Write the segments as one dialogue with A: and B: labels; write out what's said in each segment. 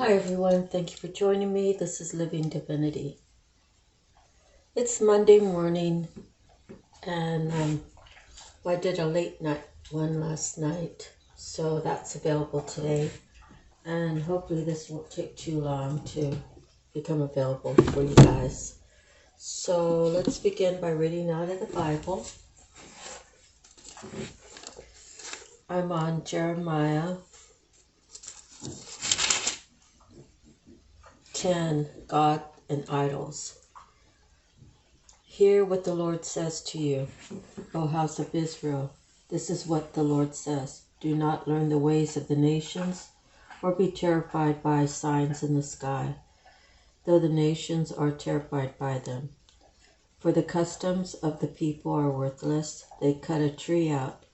A: Hi everyone, thank you for joining me. This is Living Divinity. It's Monday morning and I did a late night one last night, so that's available today. And hopefully this won't take too long to become available for you guys. So let's begin by reading out of the Bible. I'm on Jeremiah 10, God and Idols. Hear what the Lord says to you, O house of Israel. This is what the Lord says. Do not learn the ways of the nations, or be terrified by signs in the sky, though the nations are terrified by them. For the customs of the people are worthless. They cut a tree out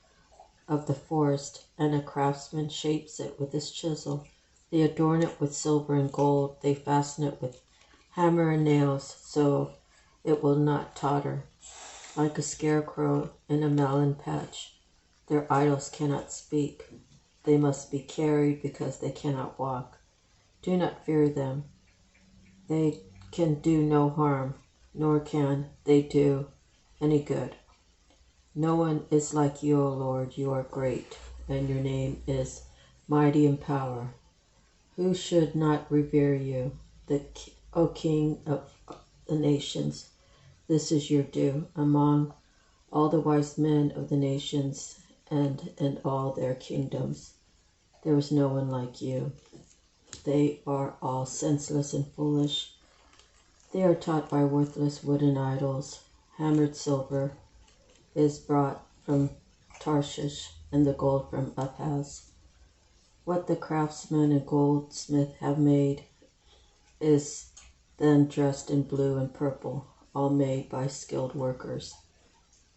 A: of the forest, and a craftsman shapes it with his chisel. They adorn it with silver and gold. They fasten it with hammer and nails, so it will not totter, like a scarecrow in a melon patch. Their idols cannot speak. They must be carried because they cannot walk. Do not fear them. They can do no harm, nor can they do any good. No one is like you, O Lord. You are great, and your name is mighty in power. Who should not revere you, O King of the nations? This is your due among all the wise men of the nations and in all their kingdoms. There is no one like you. They are all senseless and foolish. They are taught by worthless wooden idols. Hammered silver is brought from Tarshish, and the gold from Uphaz. What the craftsman and goldsmith have made is then dressed in blue and purple, all made by skilled workers.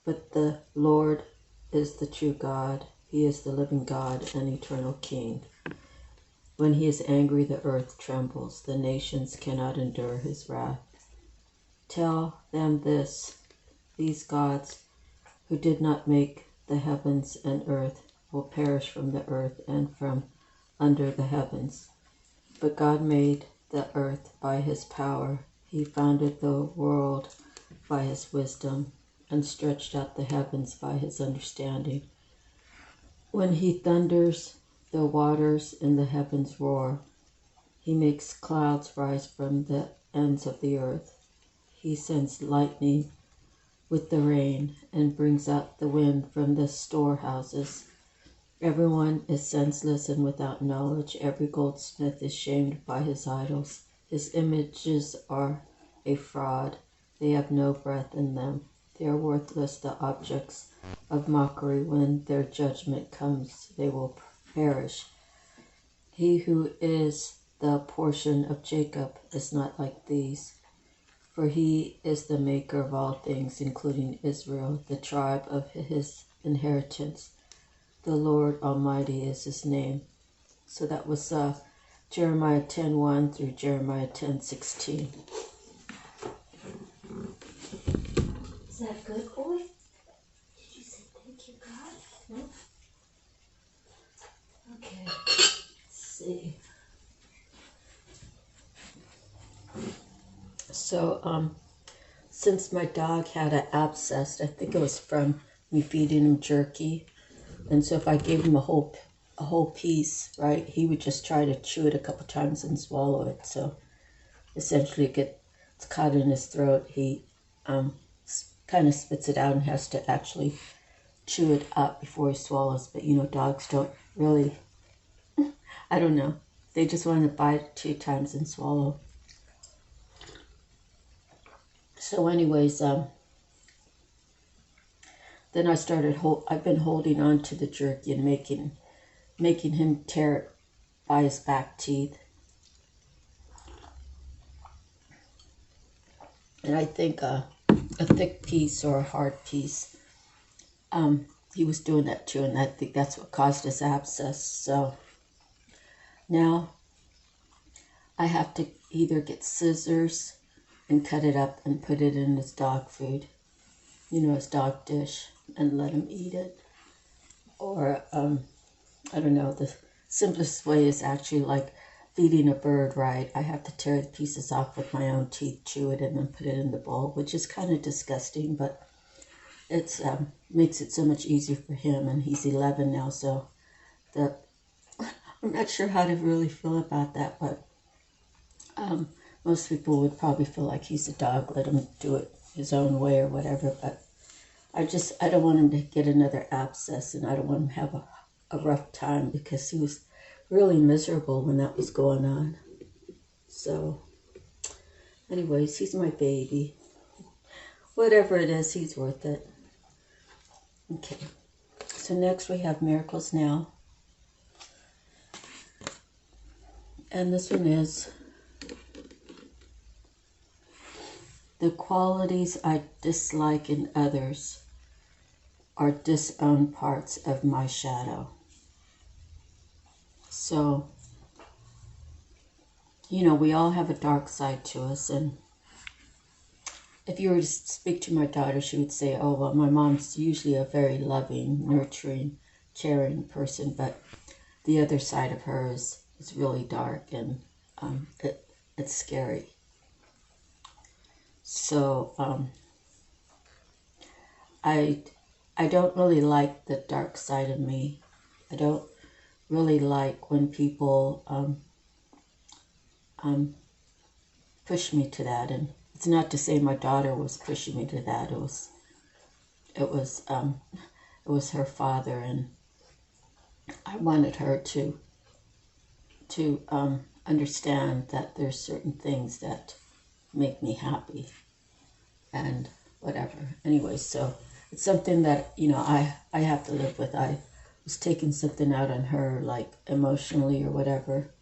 A: But the Lord is the true God. He is the living God and eternal King. When he is angry, the earth trembles. The nations cannot endure his wrath. Tell them this: these gods who did not make the heavens and earth will perish from the earth and from under the heavens. But God made the earth by his power. He founded the world by his wisdom and stretched out the heavens by his understanding. When he thunders, the waters in the heavens roar. He makes clouds rise from the ends of the earth. He sends lightning with the rain and brings out the wind from the storehouses. Everyone is senseless and without knowledge. Every goldsmith is shamed by his idols. His images are a fraud. They have no breath in them. They are worthless, the objects of mockery. When their judgment comes, they will perish. He who is the portion of Jacob is not like these, for he is the maker of all things, including Israel, the tribe of his inheritance. The Lord Almighty is his name. So that was Jeremiah 10:1 through Jeremiah 10:16. Is that good, boy? Did you say thank you, God? No? Okay. Let's see. So, since my dog had an abscess, I think it was from me feeding him jerky, and so if I gave him a whole piece, right, he would just try to chew it a couple times and swallow it. So essentially it gets caught in his throat. He kind of spits it out and has to actually chew it up before he swallows. But dogs don't really, I don't know, they just want to bite 2 times and swallow. So anyways, then I started, I've been holding on to the jerky and making him tear it by his back teeth. And I think a thick piece or a hard piece, he was doing that too, and I think that's what caused his abscess. So now I have to either get scissors and cut it up and put it in his dog food, his dog dish, and let him eat it. Or, I don't know, the simplest way is actually like eating a bird right, I have to tear the pieces off with my own teeth, chew it, and then put it in the bowl, which is kind of disgusting, but it's makes it so much easier for him, and he's 11 now, so the I'm not sure how to really feel about that, but most people would probably feel like he's a dog, let him do it his own way or whatever, but I don't want him to get another abscess, and I don't want him to have a rough time, because he was really miserable when that was going on. So, anyways, he's my baby. Whatever it is, he's worth it. Okay, so next we have Miracles Now. And this one is, the qualities I dislike in others are disowned parts of my shadow. So, you know, we all have a dark side to us, and if you were to speak to my daughter, she would say, oh, well, my mom's usually a very loving, nurturing, caring person, but the other side of her is really dark, and it's scary. So I don't really like the dark side of me. I don't really like when people push me to that, and it's not to say my daughter was pushing me to that. It was her father, and I wanted her to understand that there's certain things that make me happy and whatever. Anyway, so it's something that, you know, I have to live with. I was taking something out on her, like emotionally or whatever,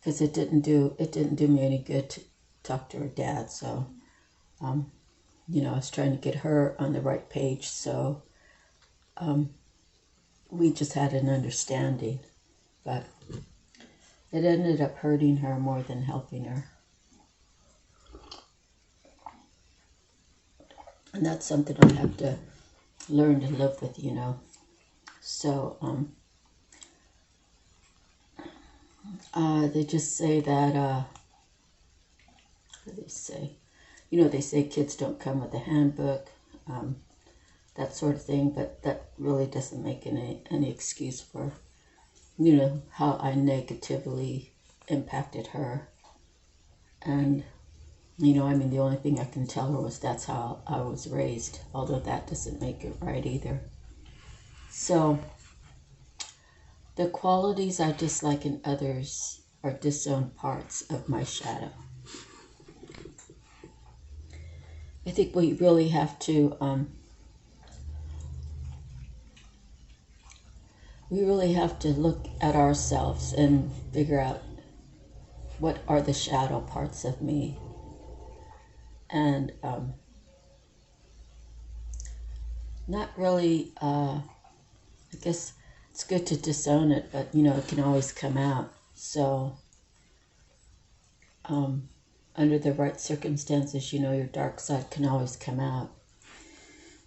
A: because it didn't do me any good to talk to her dad. So you know, I was trying to get her on the right page, so we just had an understanding, but it ended up hurting her more than helping her. And that's something I have to learn to live with, you know. So they just say that, what do they say? You know, they say kids don't come with a handbook, that sort of thing, but that really doesn't make any excuse for, you know, how I negatively impacted her. And, you know, I mean, the only thing I can tell her was that's how I was raised, although that doesn't make it right either. So, the qualities I dislike in others are disowned parts of my shadow. I think we really have to look at ourselves and figure out what are the shadow parts of me. And not really, I guess it's good to disown it, but, you know, it can always come out. So, under the right circumstances, you know, your dark side can always come out.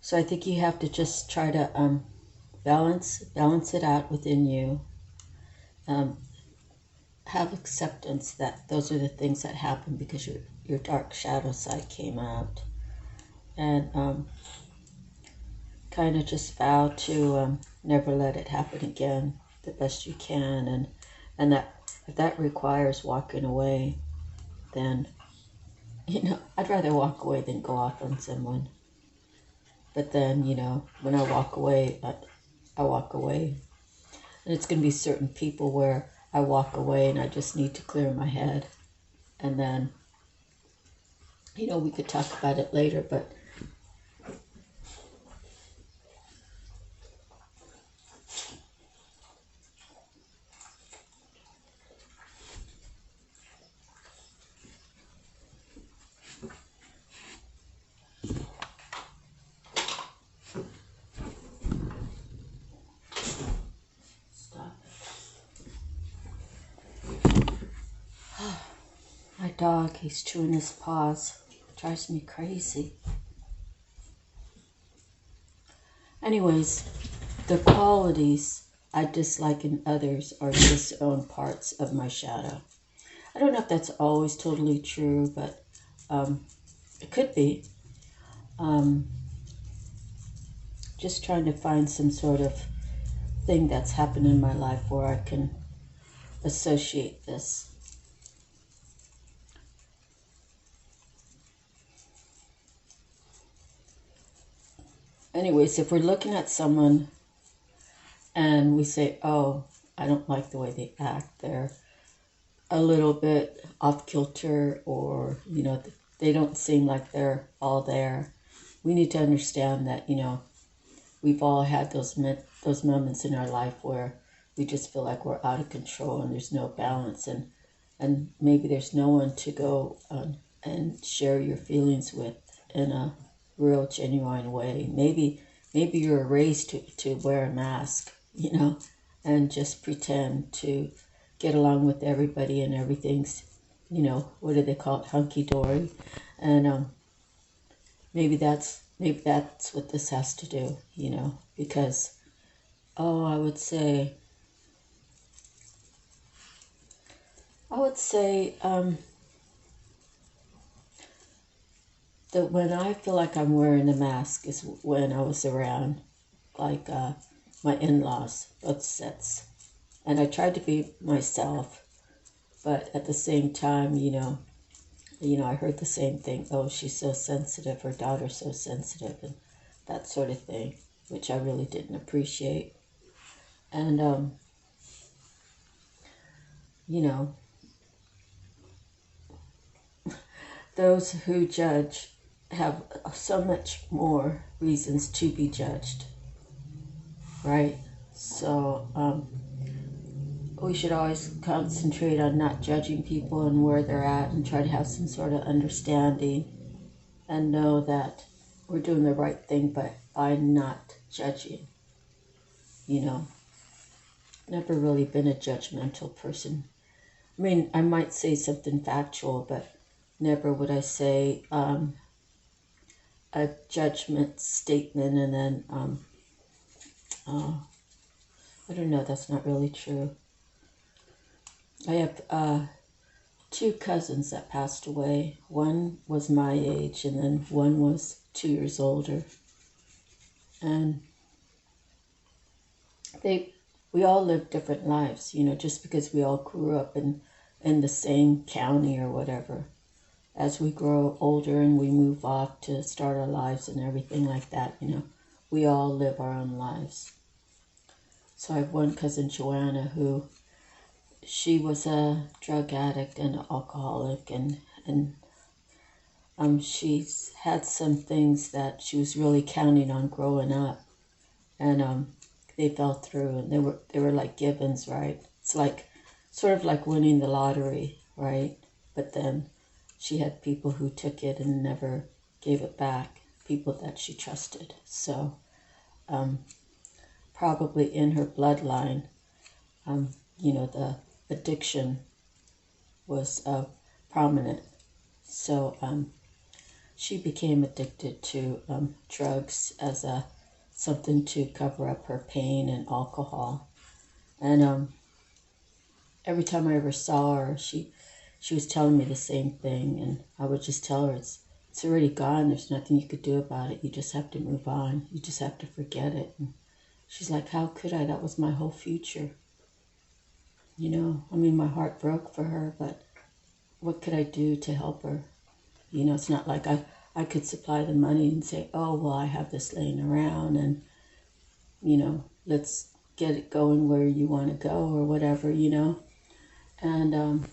A: So I think you have to just try to balance it out within you. Have acceptance that those are the things that happen because your dark shadow side came out. And kind of just vow to never let it happen again the best you can. And that if that requires walking away, then, you know, I'd rather walk away than go off on someone. But then, you know, when I walk away, I walk away. And it's going to be certain people where I walk away and I just need to clear my head. And then, you know, we could talk about it later, but my dog, he's chewing his paws. Drives me crazy. Anyways, the qualities I dislike in others are disowned parts of my shadow. I don't know if that's always totally true, but it could be. Um, just trying to find some sort of thing that's happened in my life where I can associate this. Anyways, if we're looking at someone and we say, oh, I don't like the way they act, they're a little bit off kilter, or, they don't seem like they're all there, we need to understand that, we've all had those moments in our life where we just feel like we're out of control and there's no balance, and maybe there's no one to go and share your feelings with in a real genuine way. Maybe you're raised to wear a mask, and just pretend to get along with everybody and everything's, what do they call it, hunky-dory. And maybe that's what this has to do, because, I would say that when I feel like I'm wearing a mask is when I was around, like, my in-laws, both sets. And I tried to be myself, but at the same time, I heard the same thing. Oh, she's so sensitive, her daughter's so sensitive, and that sort of thing, which I really didn't appreciate. And, those who judge have so much more reasons to be judged, right? So we should always concentrate on not judging people and where they're at, and try to have some sort of understanding and know that we're doing the right thing by not judging. Never really been a judgmental person. I mean, I might say something factual, but never would I say a judgment statement and then, I don't know, that's not really true. I have 2 cousins that passed away. One was my age, and then one was 2 years older. And we all lived different lives, just because we all grew up in the same county or whatever. As we grow older and we move off to start our lives and everything like that, we all live our own lives. So I have one cousin, Joanna, who, she was a drug addict and an alcoholic, and she's had some things that she was really counting on growing up, and they fell through, and they were like givens, right? It's like sort of like winning the lottery, right? But then she had people who took it and never gave it back, people that she trusted. So probably in her bloodline, the addiction was prominent. So she became addicted to drugs as something to cover up her pain, and alcohol. And every time I ever saw her, she was telling me the same thing, and I would just tell her, it's already gone. There's nothing you could do about it. You just have to move on. You just have to forget it. And she's like, how could I? That was my whole future. I mean, my heart broke for her, but what could I do to help her? It's not like I could supply the money and say, oh, well, I have this laying around, and, let's get it going where you want to go, or whatever, And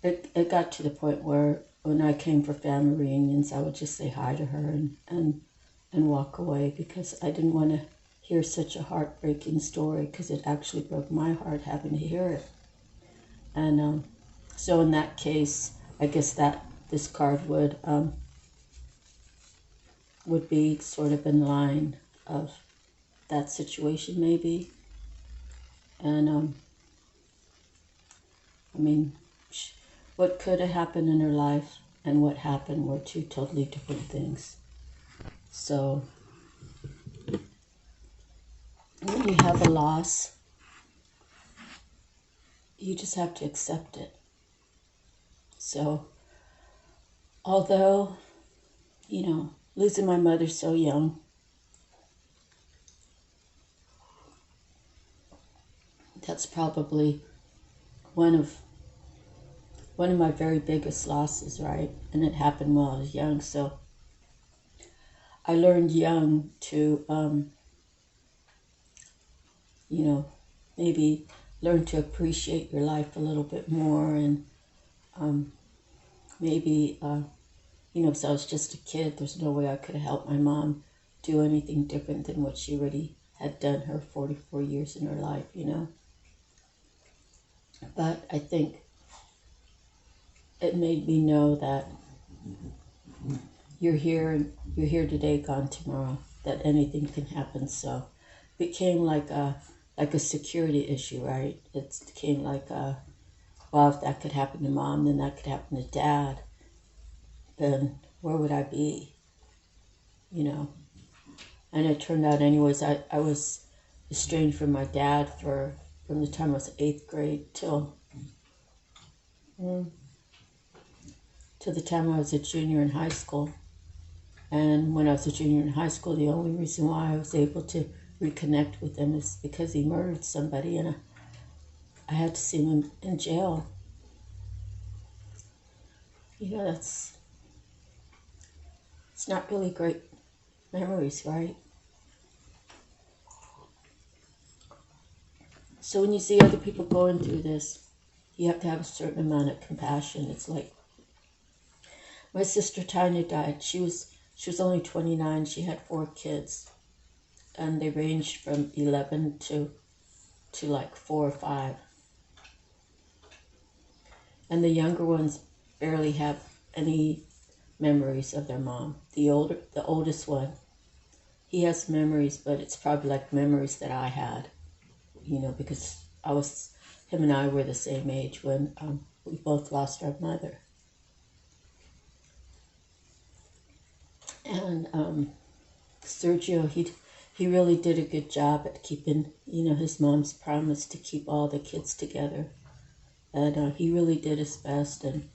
A: it got to the point where when I came for family reunions, I would just say hi to her and walk away, because I didn't want to hear such a heartbreaking story, because it actually broke my heart having to hear it. And so in that case, I guess that this card would be sort of in line of that situation, maybe. And I mean, what could have happened in her life and what happened were 2 totally different things. So when you have a loss, you just have to accept it. So, although, losing my mother so young, that's probably one of my very biggest losses, right? And it happened while I was young. So I learned young to, maybe learn to appreciate your life a little bit more, and maybe, because I was just a kid, there's no way I could have helped my mom do anything different than what she already had done her 44 years in her life, But I think it made me know that you're here today, gone tomorrow, that anything can happen. So it became like a security issue, right? It became like well, if that could happen to mom, then that could happen to dad. Then where would I be? And it turned out anyways, I was estranged from my dad from the time I was 8th grade till the time I was a junior in high school. And when I was a junior in high school, the only reason why I was able to reconnect with him is because he murdered somebody, and I had to see him in jail. It's not really great memories, right? So when you see other people going through this, you have to have a certain amount of compassion. It's like my sister Tanya died. She was only 29. She had 4 kids, and they ranged from 11 to like 4 or 5. And the younger ones barely have any memories of their mom. The oldest one, he has memories, but it's probably like memories that I had, because him and I were the same age when we both lost our mother. And Sergio, he really did a good job at keeping, his mom's promise to keep all the kids together. And he really did his best, and,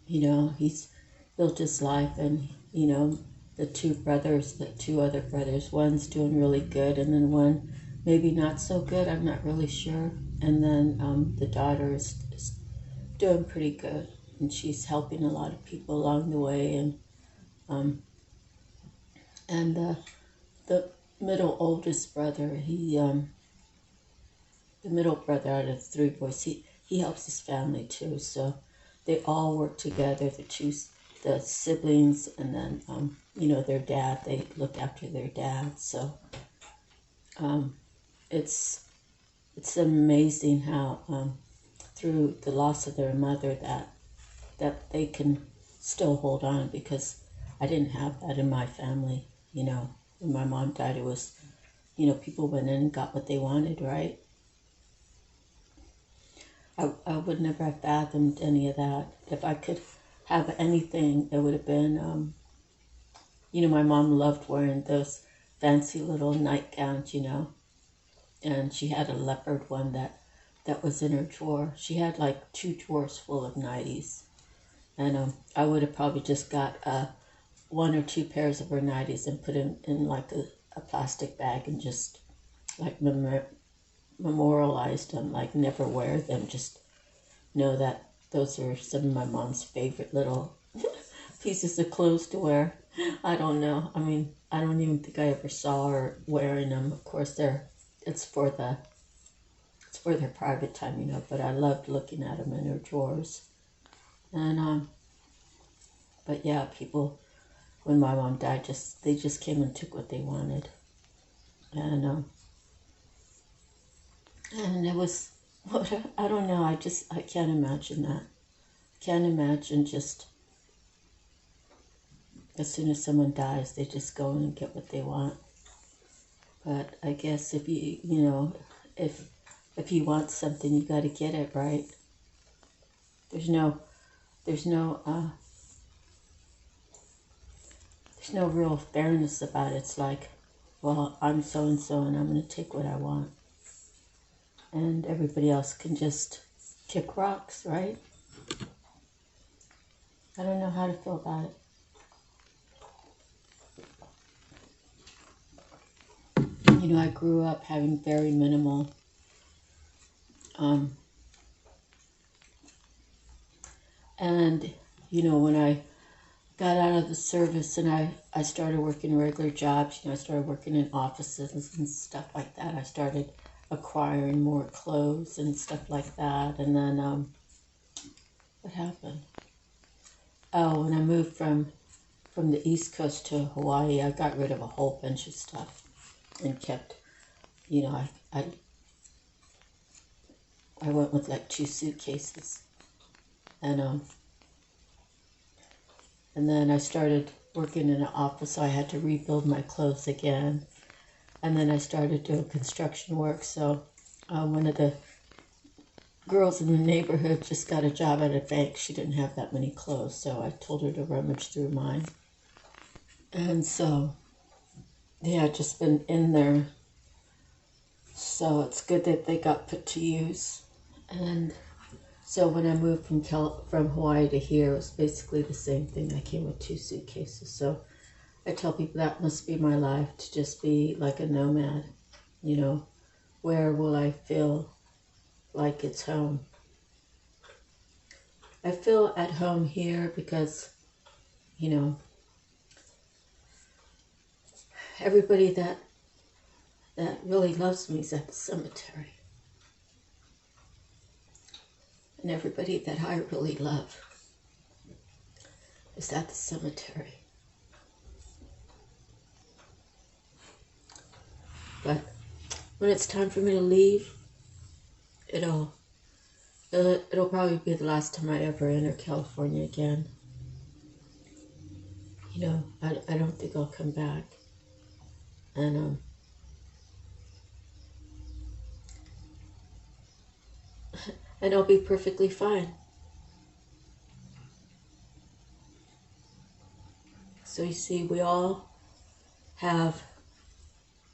A: he's built his life, and, the 2 other brothers, one's doing really good, and then one maybe not so good, I'm not really sure. And then the daughter is doing pretty good, and she's helping a lot of people along the way, and the middle oldest brother, the middle brother out of the 3 boys, he helps his family too. So they all work together, the siblings, and then, their dad, they look after their dad. So it's amazing how through the loss of their mother that they can still hold on, because I didn't have that in my family. When my mom died, it was, people went in and got what they wanted, right? I would never have fathomed any of that. If I could have anything, it would have been, my mom loved wearing those fancy little nightgowns, and she had a leopard one that was in her drawer. She had like 2 drawers full of nighties. And I would have probably just got 1 or 2 pairs of her nighties and put them in like a plastic bag and just like memorialized them, like never wear them. Just know that those are some of my mom's favorite little pieces of clothes to wear. I don't know. I mean, I don't even think I ever saw her wearing them. Of course, it's for their private time, but I loved looking at them in her drawers. And but yeah, people, when my mom died, they just came and took what they wanted. And it was, I don't know, I can't imagine that. Can't imagine just, as soon as someone dies, they just go in and get what they want. But I guess if if you want something, you got to get it, right? There's no real fairness about it. It's like, well, I'm so and so, and I'm going to take what I want. and everybody else can just kick rocks, right? I don't know how to feel about it. I grew up having very minimal and when I got out of the service and I started working regular jobs, I started working in offices and stuff like that. I started acquiring more clothes and stuff like that. And then what happened? Oh, when I moved from the East Coast to Hawaii, I got rid of a whole bunch of stuff and kept, I went with like 2 suitcases. And then I started working in an office, so I had to rebuild my clothes again. And then I started doing construction work, so one of the girls in the neighborhood just got a job at a bank. She didn't have that many clothes, so I told her to rummage through mine. And so, yeah, I've just been in there. So it's good that they got put to use. And so when I moved from Hawaii to here, it was basically the same thing. I came with 2 suitcases. So I tell people that must be my life, to just be like a nomad. Where will I feel like it's home? I feel at home here because, everybody that really loves me is at the cemetery. And everybody that I really love is at the cemetery. But when it's time for me to leave, it'll probably be the last time I ever enter California again. I don't think I'll come back. And and I'll be perfectly fine. So you see, we all have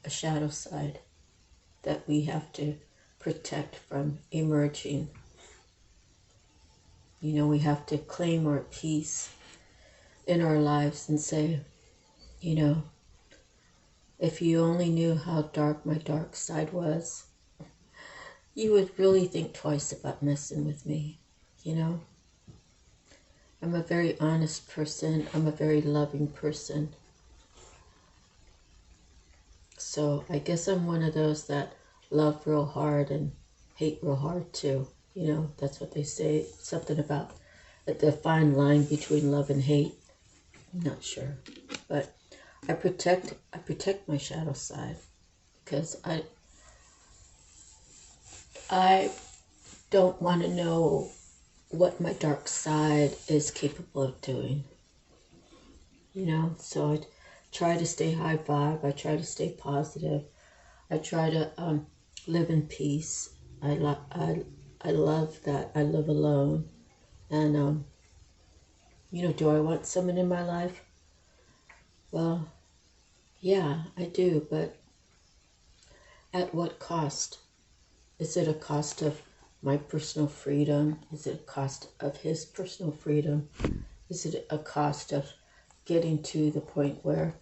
A: a shadow side that we have to protect from emerging. We have to claim our peace in our lives and say, if you only knew how dark my dark side was, you would really think twice about messing with me, I'm a very honest person. I'm a very loving person. So I guess I'm one of those that love real hard and hate real hard too. That's what they say. Something about the fine line between love and hate. I'm not sure. But I protect my shadow side because I don't want to know what my dark side is capable of doing. So I try to stay high vibe. I try to stay positive. I try to live in peace. I love that I live alone. And, do I want someone in my life? Well, yeah, I do, but at what cost? Is it a cost of my personal freedom? Is it a cost of his personal freedom? Is it a cost of getting to the point where,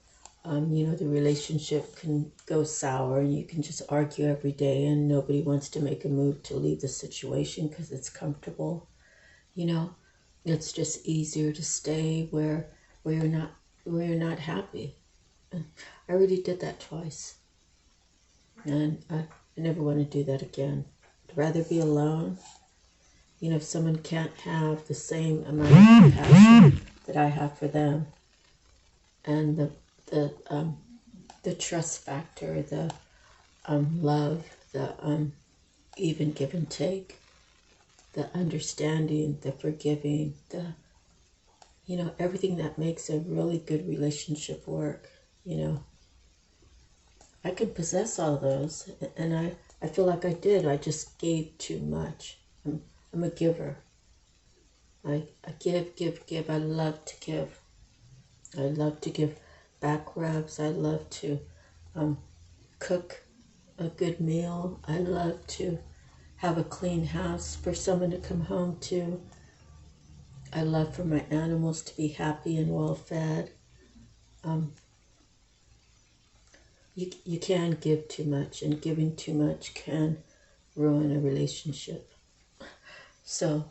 A: the relationship can go sour and you can just argue every day and nobody wants to make a move to leave the situation because it's comfortable? It's just easier to stay where you're not happy. I already did that twice, and I never want to do that again. I'd rather be alone. If someone can't have the same amount of compassion that I have for them, and the trust factor, the love, the even give and take, the understanding, the forgiving, the everything that makes a really good relationship work. I could possess all those, and I feel like I did. I just gave too much. I'm a giver. I give. I love to give. I love to give back rubs. I love to cook a good meal. I love to have a clean house for someone to come home to. I love for my animals to be happy and well fed. You can give too much, and giving too much can ruin a relationship. So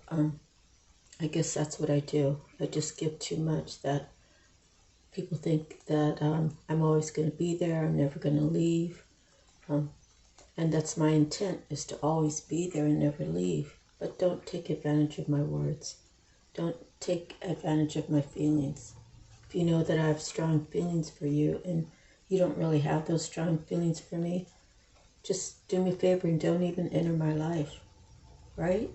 A: I guess that's what I do. I just give too much that people think that I'm always going to be there, I'm never going to leave. And that's my intent, is to always be there and never leave. But don't take advantage of my words. Don't take advantage of my feelings. If you know that I have strong feelings for you and you don't really have those strong feelings for me, just do me a favor and don't even enter my life, right?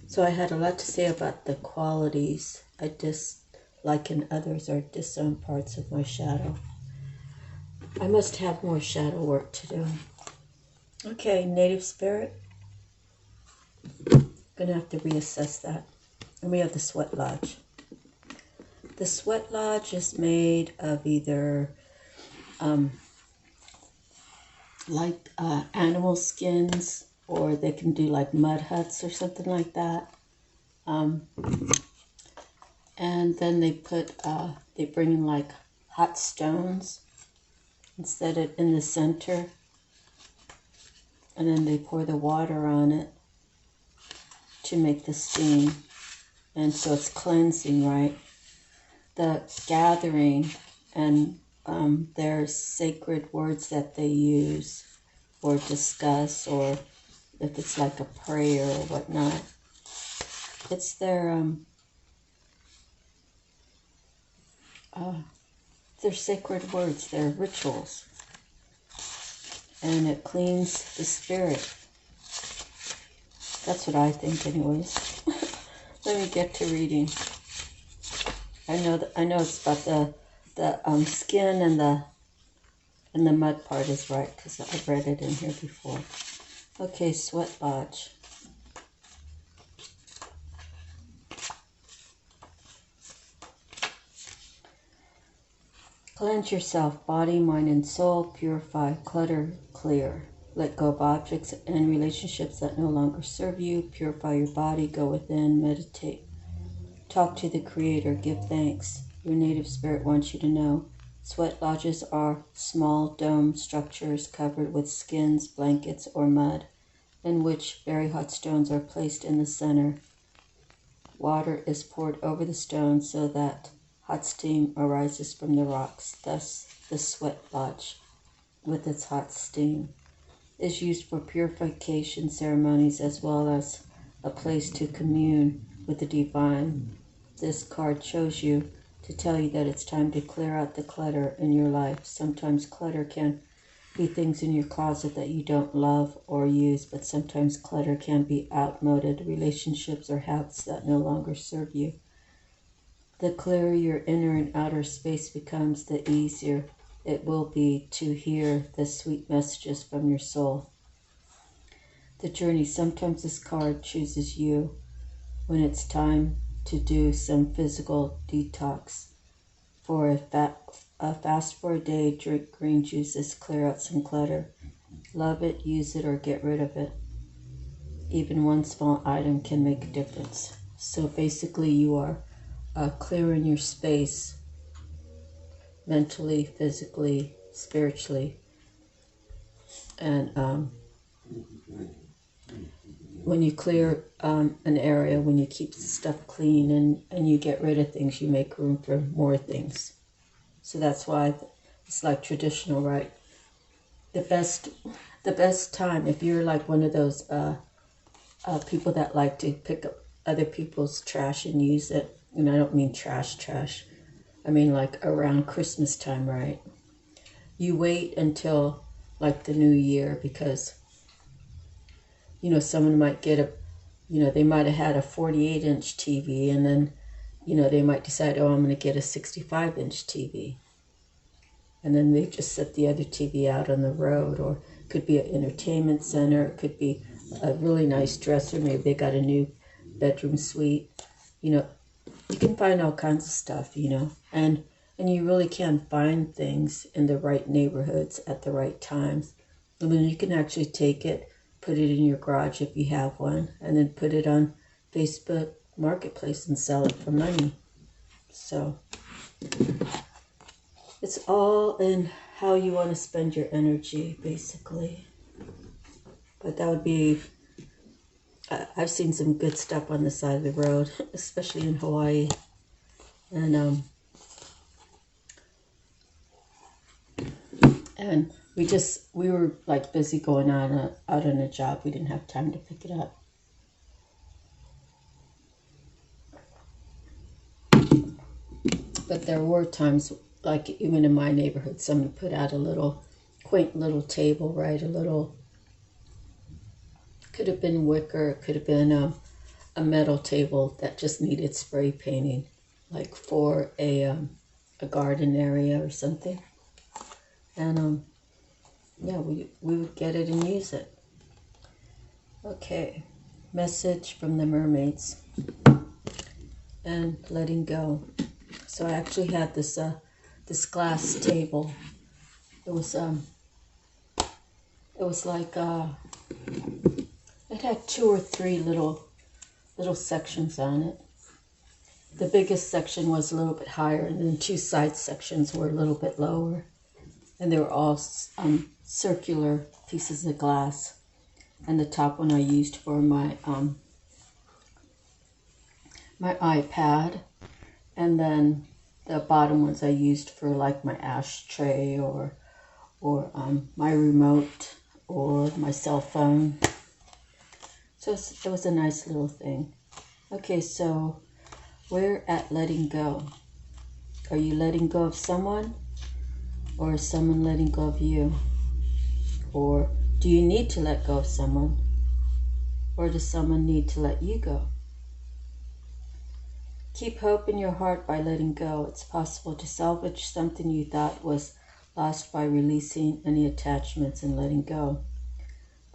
A: So I had a lot to say about the qualities I dislike in others or disown parts of my shadow. I must have more shadow work to do. Okay, native spirit. Gonna have to reassess that. And we have the sweat lodge. The sweat lodge is made of either animal skins, or they can do like mud huts or something like that. And then they bring in like hot stones instead of in the center. And then they pour the water on it to make the steam. And so it's cleansing, right? The gathering and their sacred words that they use or discuss, or if it's like a prayer or whatnot, it's their sacred words, their rituals, and it cleans the spirit. That's what I think, anyways. Let me get to reading. I know it's about the skin and the mud part is right, because I've read it in here before. Okay, sweat lodge. Cleanse yourself, body, mind, and soul. Purify, clutter, clear. Let go of objects and relationships that no longer serve you. Purify your body, go within, meditate. Talk to the Creator, give thanks. Your native spirit wants you to know. Sweat lodges are small dome structures covered with skins, blankets, or mud, in which very hot stones are placed in the center. Water is poured over the stones so that hot steam arises from the rocks. Thus, the sweat lodge, with its hot steam, is used for purification ceremonies as well as a place to commune with the divine. This card shows you to tell you that it's time to clear out the clutter in your life. Sometimes clutter can be things in your closet that you don't love or use, but sometimes clutter can be outmoded relationships or habits that no longer serve you. The clearer your inner and outer space becomes, the easier it will be to hear the sweet messages from your soul. The journey. Sometimes this card chooses you when it's time to do some physical detox. For a fast for a day, drink green juices, clear out some clutter. Love it, use it, or get rid of it. Even one small item can make a difference. So basically you are clearing your space mentally, physically, spiritually. And when you clear an area, when you keep stuff clean and you get rid of things, you make room for more things. So that's why it's like traditional, right? The best time, if you're like one of those people that like to pick up other people's trash and use it, and I don't mean trash. I mean like around Christmas time, right? You wait until like the new year, because someone might get they might have had a 48-inch TV, and then, they might decide, oh, I'm going to get a 65-inch TV. And then they just set the other TV out on the road, or it could be an entertainment center. It could be a really nice dresser. Maybe they got a new bedroom suite. You can find all kinds of stuff, and you really can find things in the right neighborhoods at the right times. I mean, you can actually take it, put it in your garage if you have one, and then put it on Facebook Marketplace and sell it for money. So it's all in how you want to spend your energy, basically. But that would be, I've seen some good stuff on the side of the road, especially in Hawaii. And we were like busy going out on a job. We didn't have time to pick it up. But there were times, like even in my neighborhood, someone put out a little quaint little table, right? Could have been wicker, it could have been a metal table that just needed spray painting, like for a garden area or something. And yeah, we would get it and use it. Okay, message from the mermaids and letting go. So I actually had this glass table. It was like it had 2 or 3 little sections on it. The biggest section was a little bit higher, and then 2 side sections were a little bit lower. And they were all circular pieces of glass. And the top one I used for my my iPad, and then the bottom ones I used for like my ashtray or my remote or my cell phone. So it was a nice little thing. Okay, so we're at letting go. Are you letting go of someone? Or is someone letting go of you? Or do you need to let go of someone? Or does someone need to let you go? Keep hope in your heart by letting go. It's possible to salvage something you thought was lost by releasing any attachments and letting go.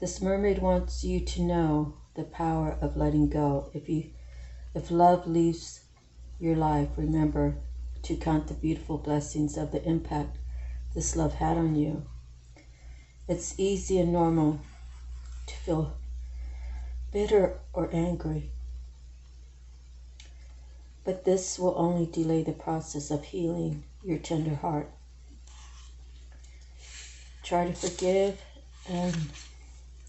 A: This mermaid wants you to know the power of letting go. If love leaves your life, remember to count the beautiful blessings of the impact this love had on you. It's easy and normal to feel bitter or angry, but this will only delay the process of healing your tender heart. Try to forgive and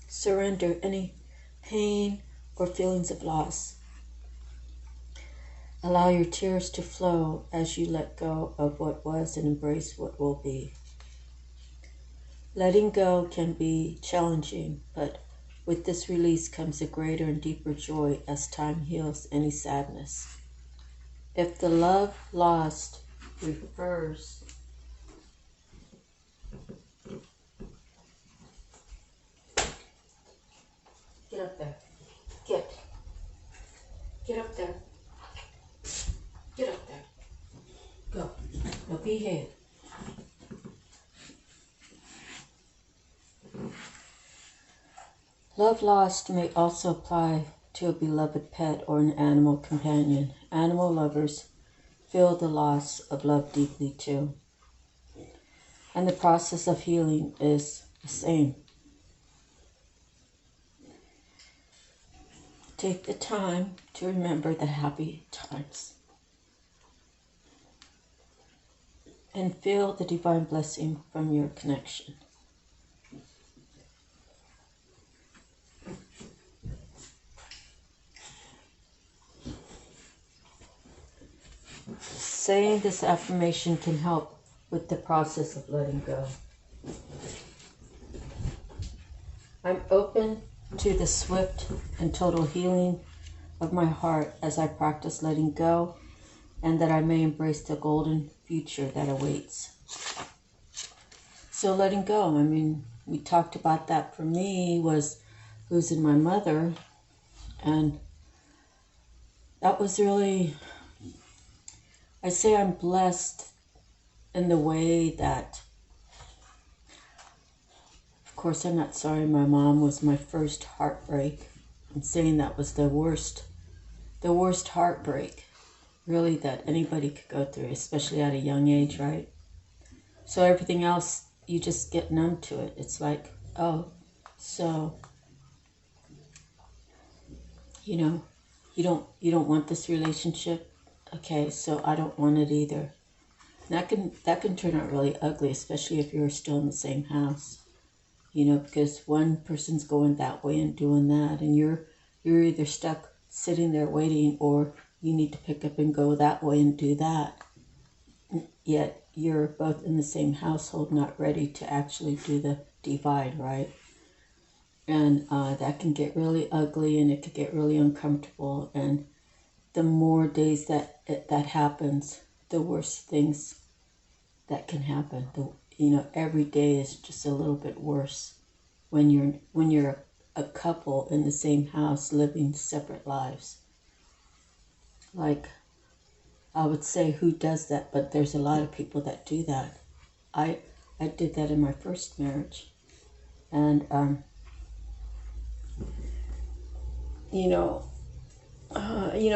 A: surrender any pain or feelings of loss. Allow your tears to flow as you let go of what was and embrace what will be. Letting go can be challenging, but with this release comes a greater and deeper joy as time heals any sadness. If the love lost refers Get up there. Get up there. Get up there. Go. Now be here. Love lost may also apply to a beloved pet or an animal companion. Animal lovers feel the loss of love deeply too. And the process of healing is the same. Take the time to remember the happy times and feel the divine blessing from your connection. Saying this affirmation can help with the process of letting go. I'm open to the swift and total healing of my heart as I practice letting go, and that I may embrace the golden future that awaits. So letting go, I mean, we talked about that. For me was losing my mother, and that was really, I say I'm blessed in the way that, of course, I'm not sorry my mom was my first heartbreak. I'm saying that was the worst heartbreak, really, that anybody could go through, especially at a young age, right? So everything else, you just get numb to it. It's like, oh, so you know, you don't want this relationship. Okay, so I don't want it either. And that can turn out really ugly, especially if you're still in the same house. Because one person's going that way and doing that, and you're either stuck sitting there waiting, or you need to pick up and go that way and do that. Yet you're both in the same household, not ready to actually do the divide, right? And that can get really ugly, and it could get really uncomfortable. And the more days that happens, the worse things that can happen. Every day is just a little bit worse when you're a couple in the same house living separate lives. Like, I would say, who does that? But there's a lot of people that do that. I did that in my first marriage, and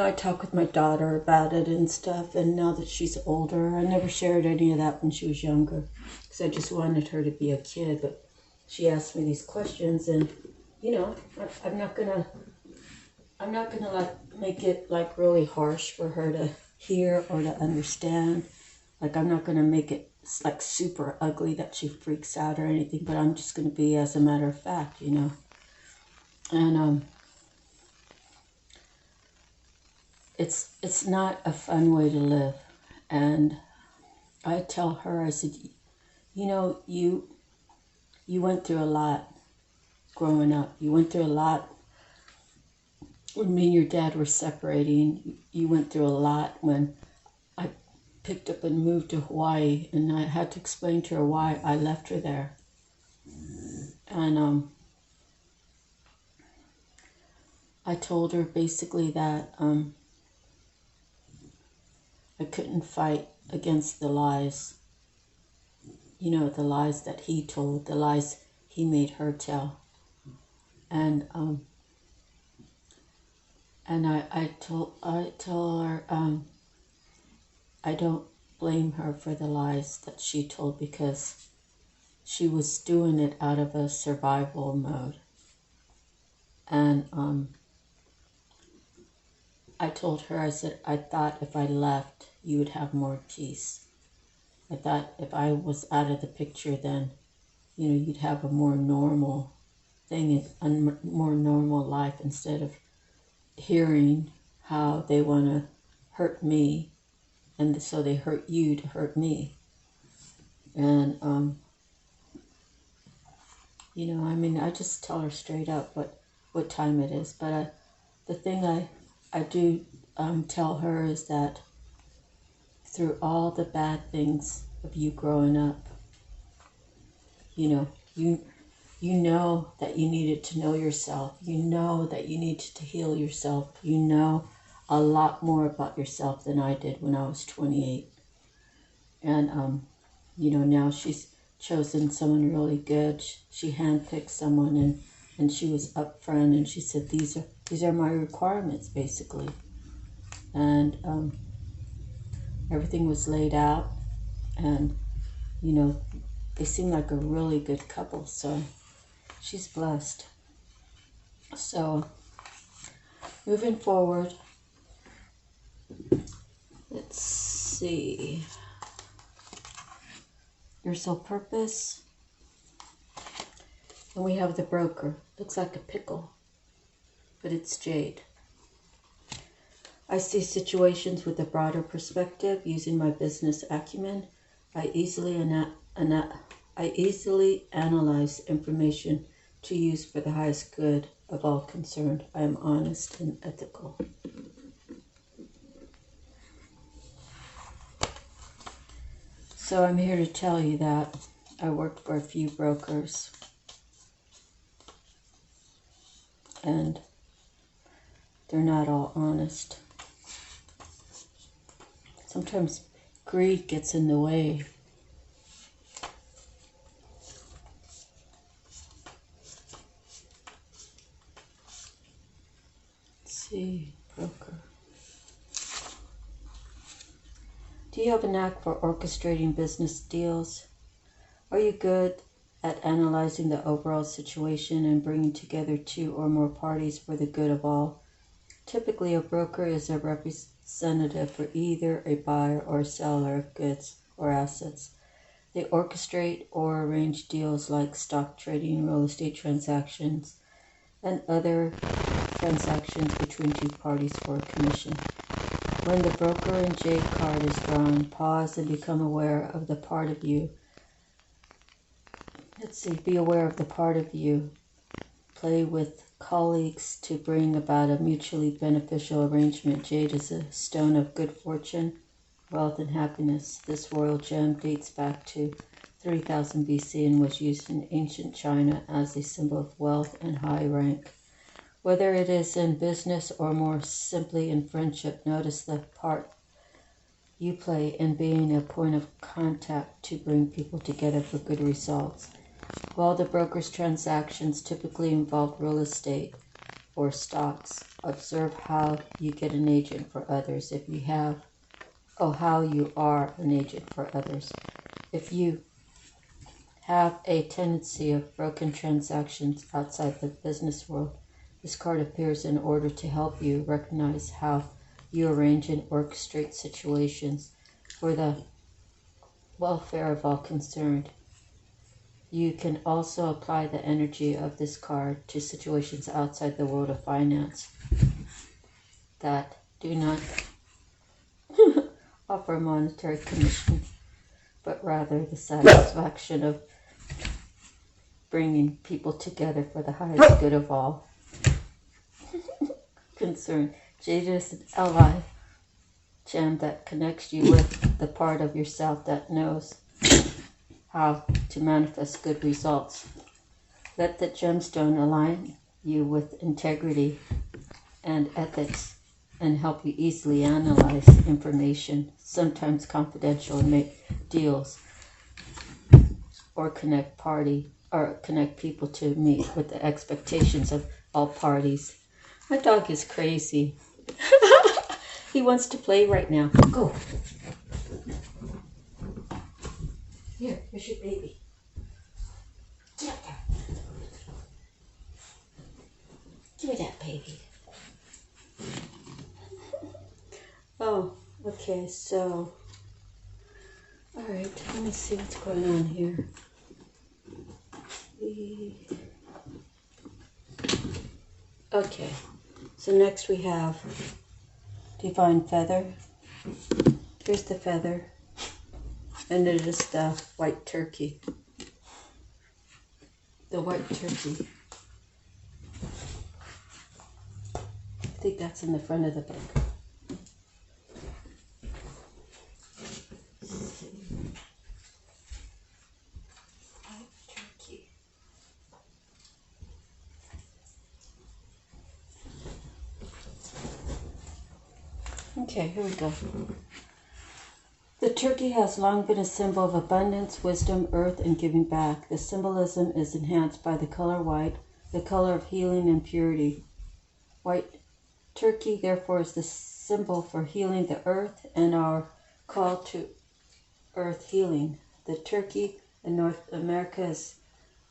A: I talk with my daughter about it and stuff. And now that she's older, I never shared any of that when she was younger, because I just wanted her to be a kid. But she asked me these questions, and I'm not gonna like make it like really harsh for her to hear or to understand. Like, I'm not gonna make it like super ugly that she freaks out or anything, but I'm just gonna be as a matter of fact, and it's not a fun way to live. And I tell her, I said, you went through a lot growing up. You went through a lot when me and your dad were separating. You went through a lot when I picked up and moved to Hawaii, and I had to explain to her why I left her there. And I told her basically that I couldn't fight against the lies, the lies that he told, the lies he made her tell. And I tell her, I don't blame her for the lies that she told, because she was doing it out of a survival mode. And I told her, I said, I thought if I left, you would have more peace. I thought if I was out of the picture, then, you'd have a more normal thing, a more normal life, instead of hearing how they want to hurt me, and so they hurt you to hurt me. And I just tell her straight up what time it is. But the thing I do tell her is that through all the bad things of you growing up, you know that you needed to know yourself. You know that you needed to heal yourself. You know a lot more about yourself than I did when I was 28. And now she's chosen someone really good. She handpicked someone, and she was upfront, and she said, these are my requirements, basically. And everything was laid out, and they seem like a really good couple. So she's blessed. So moving forward, let's see. Your soul purpose. And we have the broker. Looks like a pickle, but it's jade. I see situations with a broader perspective. Using my business acumen, I easily analyze information to use for the highest good of all concerned. I am honest and ethical. So I'm here to tell you that I worked for a few brokers, and they're not all honest. Sometimes greed gets in the way. Let's see, broker. Do you have a knack for orchestrating business deals? Are you good at analyzing the overall situation and bringing together two or more parties for the good of all? Typically, a broker is a representative for either a buyer or seller of goods or assets. They orchestrate or arrange deals like stock trading, real estate transactions, and other transactions between two parties for a commission. When the broker and Jade card is drawn, pause and become aware of the part of you. Be aware of the part of you. Play with colleagues to bring about a mutually beneficial arrangement. Jade is a stone of good fortune, wealth, and happiness. This royal gem dates back to 3000 BC and was used in ancient China as a symbol of wealth and high rank. Whether it is in business or more simply in friendship, notice the part you play in being a point of contact to bring people together for good results. While the broker's transactions typically involve real estate or stocks, observe how you get an agent for others. How you are an agent for others. If you have a tendency of broken transactions outside the business world, this card appears in order to help you recognize how you arrange and orchestrate situations for the welfare of all concerned. You can also apply the energy of this card to situations outside the world of finance that do not offer a monetary commission, but rather the satisfaction of bringing people together for the highest good of all concerned. Jade is an ally gem that connects you with the part of yourself that knows how to manifest good results. Let the gemstone align you with integrity and ethics and help you easily analyze information, sometimes confidential, and make deals or connect people to meet with the expectations of all parties. My dog is crazy. He wants to play right now. Go. Here's your baby. Get up there. Give me that baby. Oh, okay, so, alright, let me see what's going on here. Okay, so next we have Divine Feather. Here's the feather, and it is the white turkey. The white turkey. I think that's in the front of the book. Okay, here we go. The turkey has long been a symbol of abundance, wisdom, earth, and giving back. The symbolism is enhanced by the color white, the color of healing and purity. White turkey, therefore, is the symbol for healing the earth and our call to earth healing. The turkey in North America is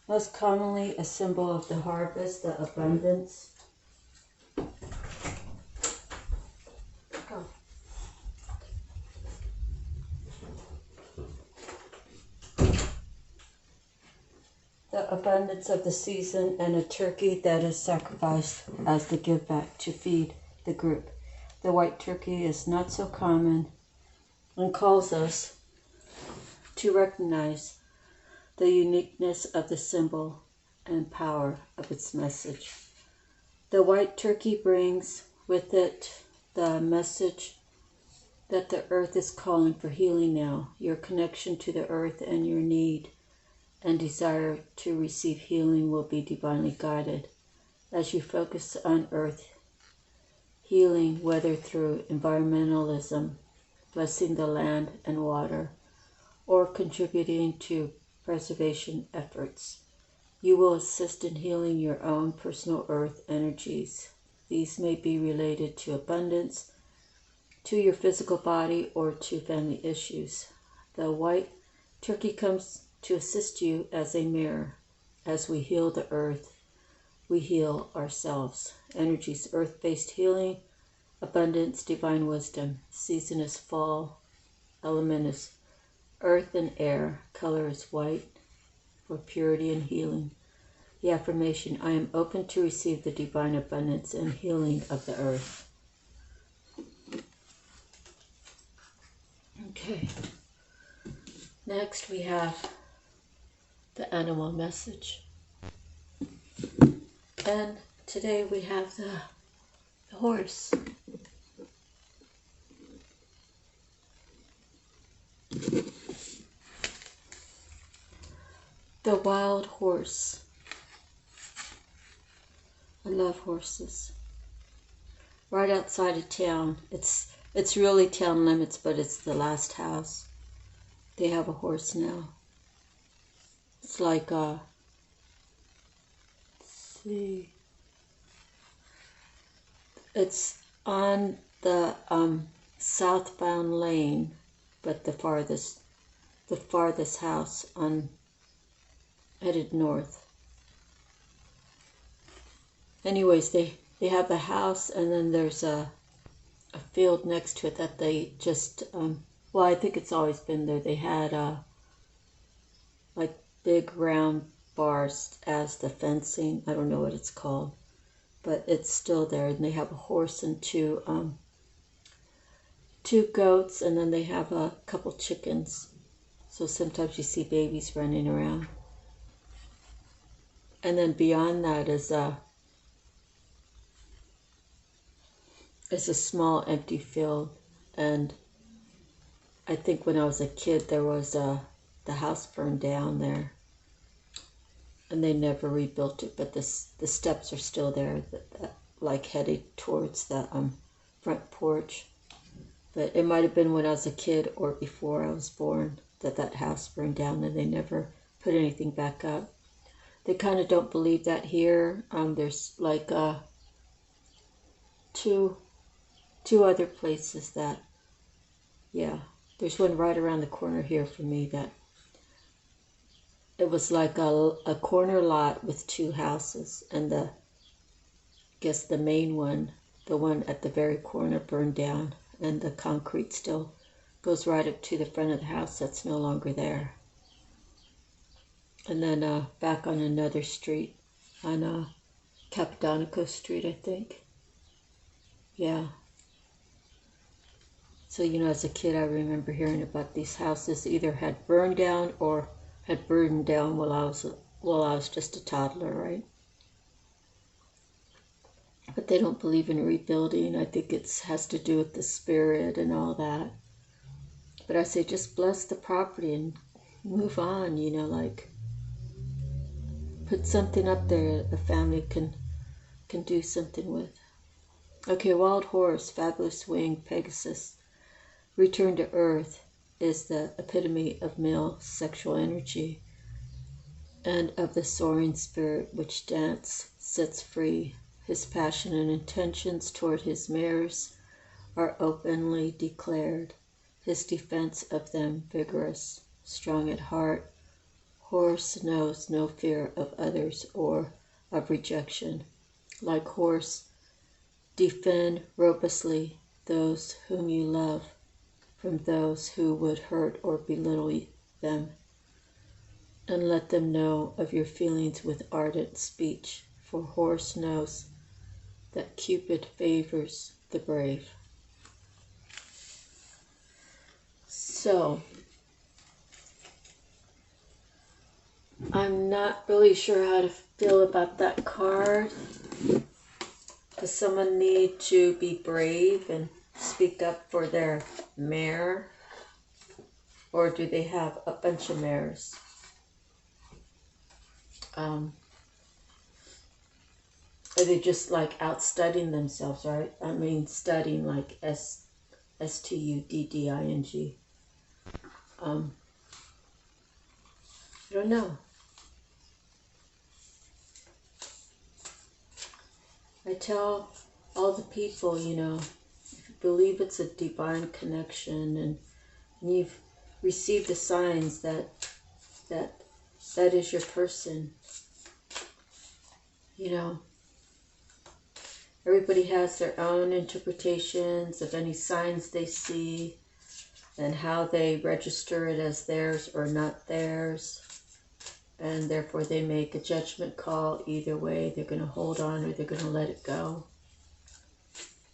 A: most commonly a symbol of the harvest, the abundance. The abundance of the season, and a turkey that is sacrificed as the give back to feed the group. The white turkey is not so common and calls us to recognize the uniqueness of the symbol and power of its message. The white turkey brings with it the message that the earth is calling for healing now. Your connection to the earth and your need and desire to receive healing will be divinely guided as you focus on earth healing, whether through environmentalism, blessing the land and water, or contributing to preservation efforts. You will assist in healing your own personal earth energies. These may be related to abundance, to your physical body, or to family issues. The white turkey comes to assist you as a mirror. As we heal the earth, we heal ourselves. Energies, earth-based healing abundance, divine wisdom. Season is fall. Element is earth and air. Color is white for purity and healing. The affirmation, I am open to receive the divine abundance and healing of the earth. Okay. Next we have the animal message. And today we have the horse. The wild horse. I love horses. Right outside of town. It's really town limits, but it's the last house. They have a horse now. It's like let's see. It's on the southbound lane, but the farthest house on headed north. Anyways, they have the house, and then there's a field next to it that they just well, I think it's always been there. They had like big round bars as the fencing. I don't know what it's called, but it's still there. And they have a horse and two goats, and then they have a couple chickens. So sometimes you see babies running around. And then beyond that is a small empty field. And I think when I was a kid, there was the house burned down there, and they never rebuilt it. But the steps are still there, that like headed towards the front porch. But it might have been when I was a kid or before I was born that house burned down, and they never put anything back up. They kind of don't believe that here. There's like two other places that, yeah. There's one right around the corner here for me that it was like a corner lot with two houses, and I guess the main one, the one at the very corner, burned down, and the concrete still goes right up to the front of the house that's no longer there. And then back on another street, on Capodonico Street, I think. Yeah. So, as a kid, I remember hearing about these houses either had burned down or had burned down while I was just a toddler, right? But they don't believe in rebuilding. I think it has to do with the spirit and all that. But I say just bless the property and move on, like put something up there a family can do something with. Okay, wild horse, fabulous wing, Pegasus. Return to earth is the epitome of male sexual energy and of the soaring spirit which dance sets free. His passion and intentions toward his mares are openly declared, his defense of them vigorous. Strong at heart, horse knows no fear of others or of rejection. Like horse, defend robustly those whom you love from those who would hurt or belittle them, and let them know of your feelings with ardent speech, for horse knows that Cupid favors the brave. So, I'm not really sure how to feel about that card. Does someone need to be brave and speak up for their mare? Or do they have a bunch of mares? Are they just like out studying themselves, right? I mean, studying like studying. I don't know. I tell all the people, if you believe it's a divine connection and you've received the signs that is your person, everybody has their own interpretations of any signs they see and how they register it as theirs or not theirs. And therefore they make a judgment call either way. They're going to hold on or they're going to let it go.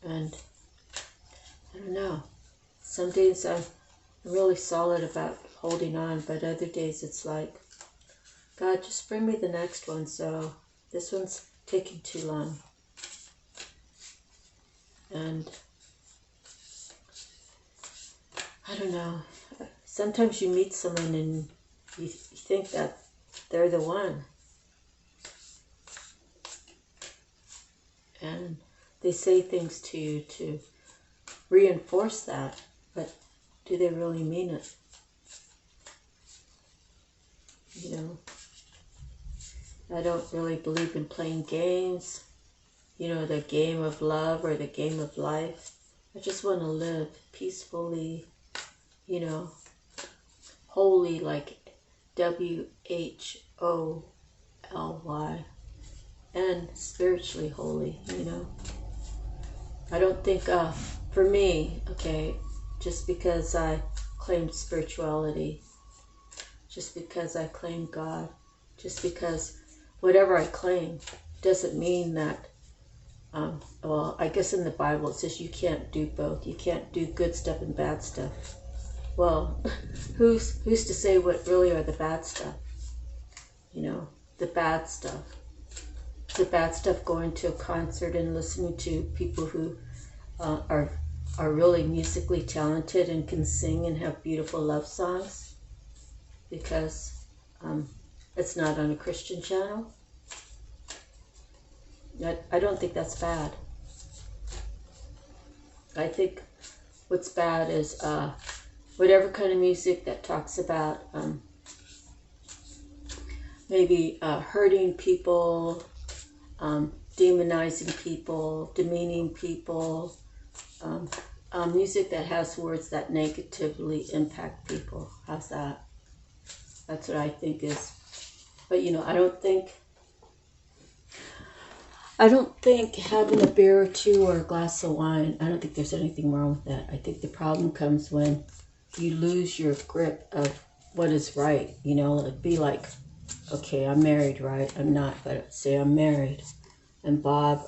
A: And I don't know. Some days I'm really solid about holding on, but other days it's like, God, just bring me the next one. So this one's taking too long. And I don't know. Sometimes you meet someone and you think that they're the one. And they say things to you to reinforce that, but do they really mean it? You know, I don't really believe in playing games, you know, the game of love or the game of life. I just want to live peacefully, you know, holy, like WHOLY, and spiritually holy, you know. I don't think, for me, okay, just because I claimed spirituality, just because I claim God, just because whatever I claim doesn't mean that, well, I guess in the Bible it says you can't do both. You can't do good stuff and bad stuff. Well, who's to say what really are the bad stuff? You know, the bad stuff. The bad stuff going to a concert and listening to people who are really musically talented and can sing and have beautiful love songs because it's not on a Christian channel. I don't think that's bad. I think what's bad is whatever kind of music that talks about maybe hurting people, demonizing people, demeaning people, music that has words that negatively impact people. How's that? That's what I think is. But you know, I don't think having a beer or two or a glass of wine, I don't think there's anything wrong with that. I think the problem comes when you lose your grip of what is right. You know, it'd be like, okay, I'm married, right? I'm not, but say I'm married. And Bob,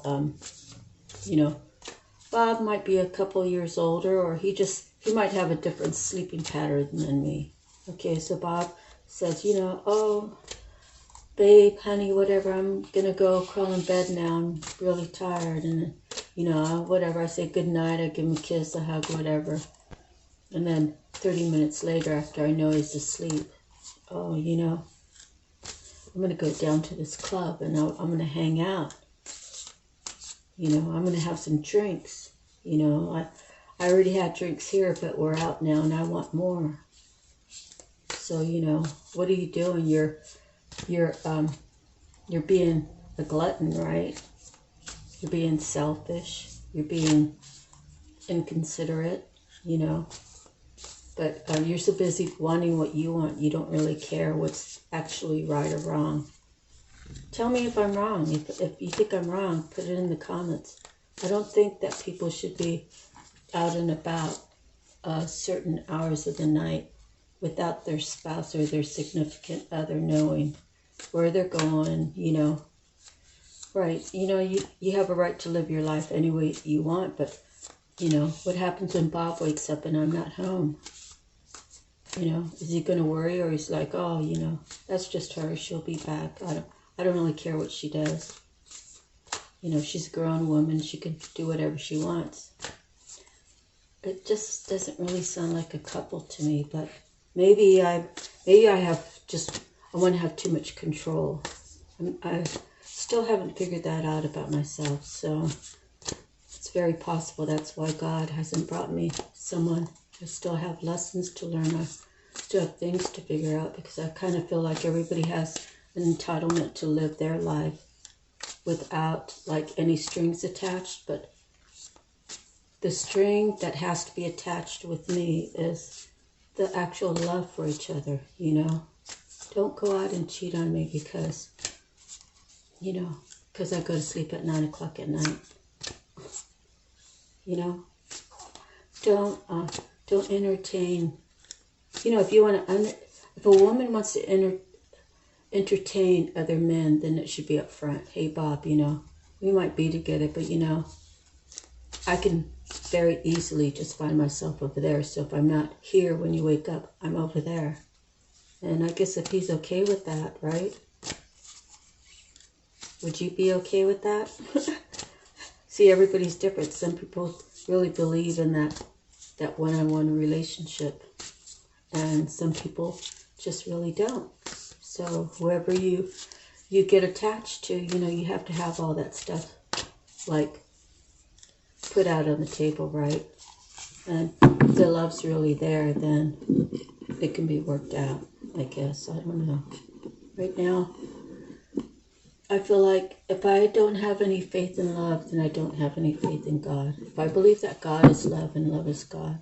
A: you know, Bob might be a couple years older, or he might have a different sleeping pattern than me. Okay, so Bob says, you know, oh, babe, honey, whatever, I'm gonna go crawl in bed now. I'm really tired. And, you know, whatever, I say good night, I give him a kiss, a hug, whatever. And then 30 minutes later, after I know he's asleep, oh, you know, I'm gonna go down to this club and I'm gonna hang out. You know, I'm gonna have some drinks. You know, I already had drinks here, but we're out now and I want more. So, you know, what are you doing? You're being a glutton, right? You're being selfish. You're being inconsiderate, you know. But you're so busy wanting what you want, you don't really care what's actually right or wrong. Tell me if I'm wrong. If you think I'm wrong, put it in the comments. I don't think that people should be out and about certain hours of the night without their spouse or their significant other knowing where they're going, you know. Right, you know, you have a right to live your life any way you want, but, you know, what happens when Bob wakes up and I'm not home? You know, is he going to worry, or he's like, oh, you know, that's just her, she'll be back. I don't really care what she does. You know, she's a grown woman, she can do whatever she wants. It just doesn't really sound like a couple to me, but maybe I want to have too much control. I still haven't figured that out about myself, so it's very possible that's why God hasn't brought me someone. I still have lessons to learn. I still have things to figure out, because I kind of feel like everybody has an entitlement to live their life without like any strings attached. But the string that has to be attached with me is the actual love for each other, you know. Don't go out and cheat on me because, you know, because I go to sleep at 9 o'clock at night.
B: you know. Don't entertain. You know, if you want to, if a woman wants to entertain other men, then it should be up front. Hey, Bob, you know, we might be together, but you know, I can very easily just find myself over there. So if I'm not here when you wake up, I'm over there. And I guess if he's okay with that, right? Would you be okay with that? See, everybody's different. Some people really believe in that one-on-one relationship, and some people just really don't. So whoever you get attached to, you know, you have to have all that stuff like put out on the table, right? And if the love's really there, then it can be worked out, I guess. I don't know. Right now, I feel like if I don't have any faith in love, then I don't have any faith in God. If I believe that God is love and love is God,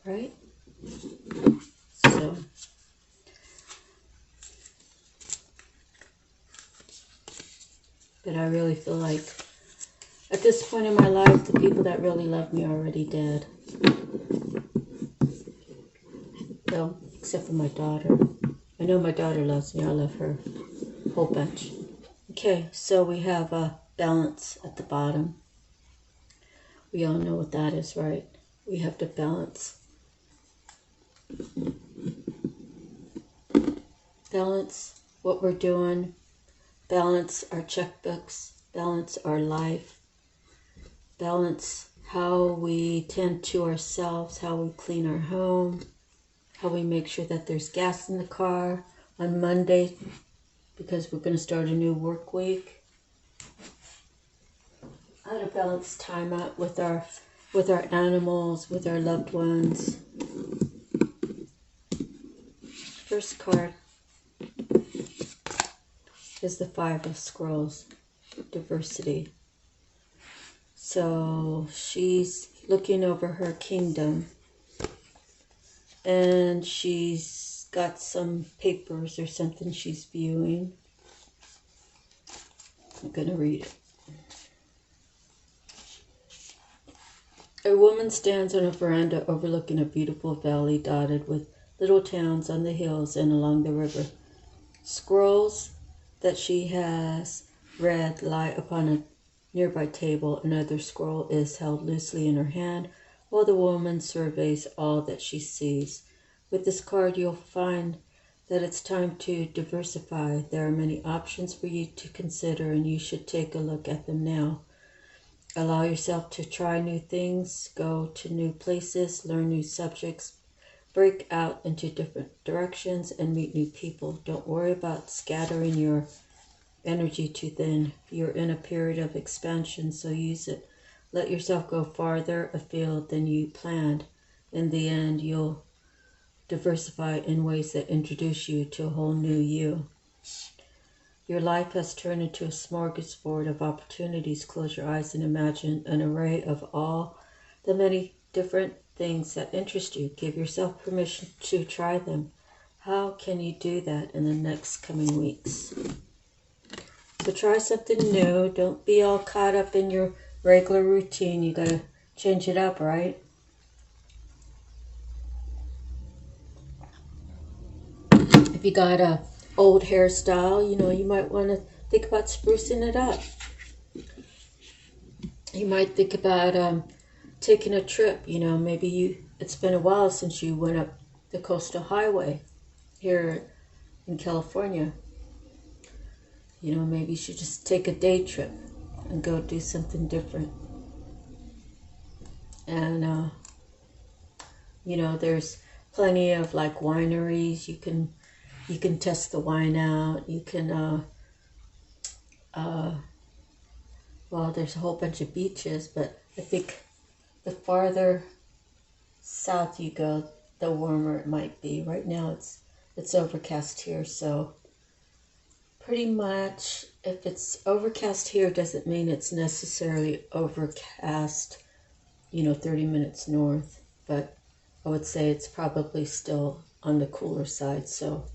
B: right? So, but I really feel like at this point in my life, the people that really love me are already dead. Well, except for my daughter. I know my daughter loves me. I love her a whole bunch. Okay, so we have a balance at the bottom. We all know what that is, right? We have to balance. Balance what we're doing. Balance our checkbooks. Balance our life. Balance how we tend to ourselves, how we clean our home, how we make sure that there's gas in the car on Monday because we're going to start a new work week. How to balance time out with our animals, with our loved ones. First card is the Five of Scrolls, diversity. So she's looking over her kingdom and she's got some papers or something she's viewing. I'm going to read it. A woman stands on a veranda overlooking a beautiful valley dotted with little towns on the hills and along the river. Scrolls that she has read lie upon a nearby table. Another scroll is held loosely in her hand while the woman surveys all that she sees. With this card, you'll find that it's time to diversify. There are many options for you to consider, and you should take a look at them now. Allow yourself to try new things, go to new places, learn new subjects, break out into different directions, and meet new people. Don't worry about scattering your energy too thin. You're in a period of expansion, so use it. Let yourself go farther afield than you planned. In the end, you'll diversify in ways that introduce you to a whole new you. Your life has turned into a smorgasbord of opportunities. Close your eyes and imagine an array of all the many different things that interest you. Give yourself permission to try them. How can you do that in the next coming weeks? So try something new. Don't be all caught up in your regular routine. You gotta change it up, right? If you got a old hairstyle, you know, you might want to think about sprucing it up. You might think about taking a trip. You know, maybe it's been a while since you went up the coastal highway here in California. You know, maybe you should just take a day trip and go do something different. And, you know, there's plenty of like wineries. You can test the wine out. You can, well, there's a whole bunch of beaches, but I think the farther south you go, the warmer it might be. Right now it's overcast here, so pretty much if it's overcast here doesn't mean it's necessarily overcast, you know, 30 minutes north, but I would say it's probably still on the cooler side. So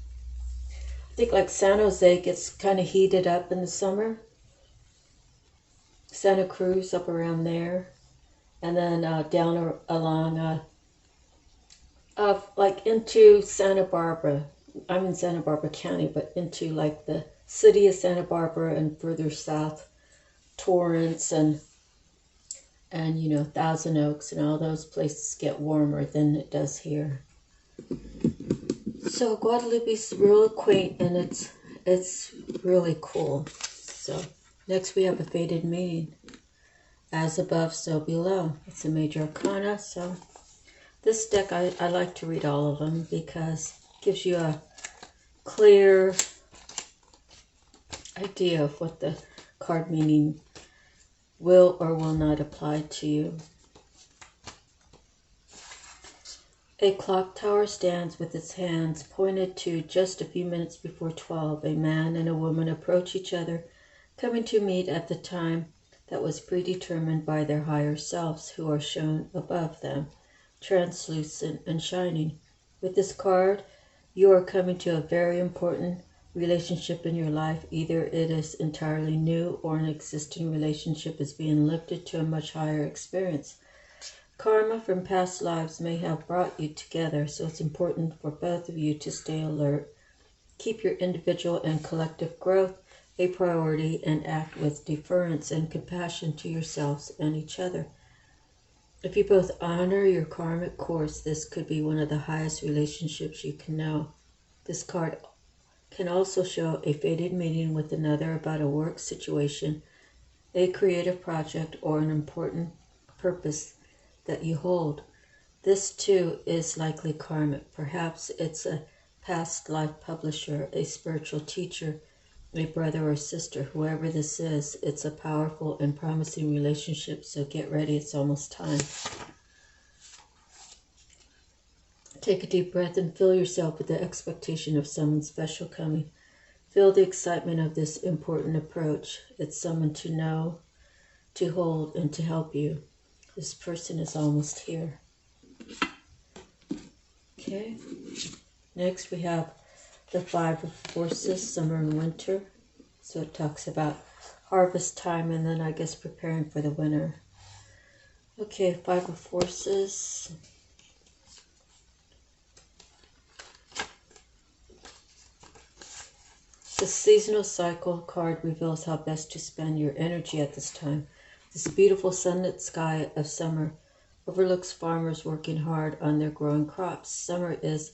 B: I think like San Jose gets kind of heated up in the summer. Santa Cruz up around there. and then down along like into Santa Barbara. I'm in Santa Barbara County, but into like the city of Santa Barbara and further south, Torrance and Thousand Oaks and all those places get warmer than it does here. So Guadalupe's real quaint, and it's really cool. So next we have a fated meaning. As above, so below. It's a major arcana. So this deck, I like to read all of them because it gives you a clear idea of what the card meaning will or will not apply to you. A clock tower stands with its hands pointed to just a few minutes before 12. A man and a woman approach each other, coming to meet at the time that was predetermined by their higher selves, who are shown above them, translucent and shining. With this card, you are coming to a very important relationship in your life. Either it is entirely new or an existing relationship is being lifted to a much higher experience. Karma from past lives may have brought you together, so it's important for both of you to stay alert. Keep your individual and collective growth a priority and act with deference and compassion to yourselves and each other. If you both honor your karmic course, this could be one of the highest relationships you can know. This card can also show a fated meeting with another about a work situation, a creative project, or an important purpose that you hold. This too is likely karmic. Perhaps it's a past life publisher, a spiritual teacher, a brother or sister. Whoever this is, it's a powerful and promising relationship, so get ready, it's almost time. Take a deep breath and fill yourself with the expectation of someone special coming. Feel the excitement of this important approach. It's someone to know, to hold, and to help you. This person is almost here. Okay. Next we have the Five of Forces, summer and winter. So it talks about harvest time and then I guess preparing for the winter. Okay, Five of Forces. The seasonal cycle card reveals how best to spend your energy at this time. This beautiful sunlit sky of summer overlooks farmers working hard on their growing crops. Summer is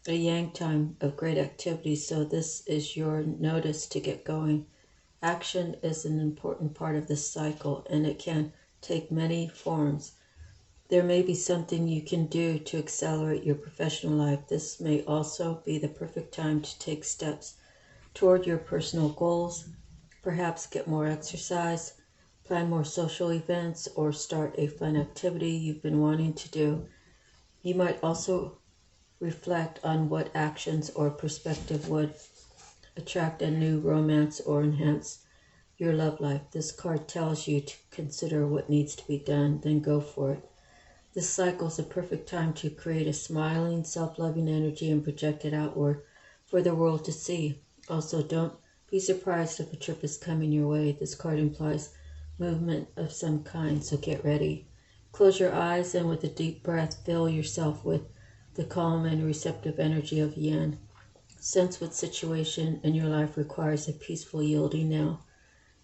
B: a yang time of great activity, so this is your notice to get going. Action is an important part of this cycle, and it can take many forms. There may be something you can do to accelerate your professional life. This may also be the perfect time to take steps toward your personal goals, perhaps get more exercise, plan more social events, or start a fun activity you've been wanting to do. You might also reflect on what actions or perspective would attract a new romance or enhance your love life. This card tells you to consider what needs to be done, then go for it. This cycle is a perfect time to create a smiling, self-loving energy and project it outward for the world to see. Also, don't be surprised if a trip is coming your way. This card implies movement of some kind, so get ready. Close your eyes and with a deep breath, fill yourself with the calm and receptive energy of yin. Sense what situation in your life requires a peaceful yielding now.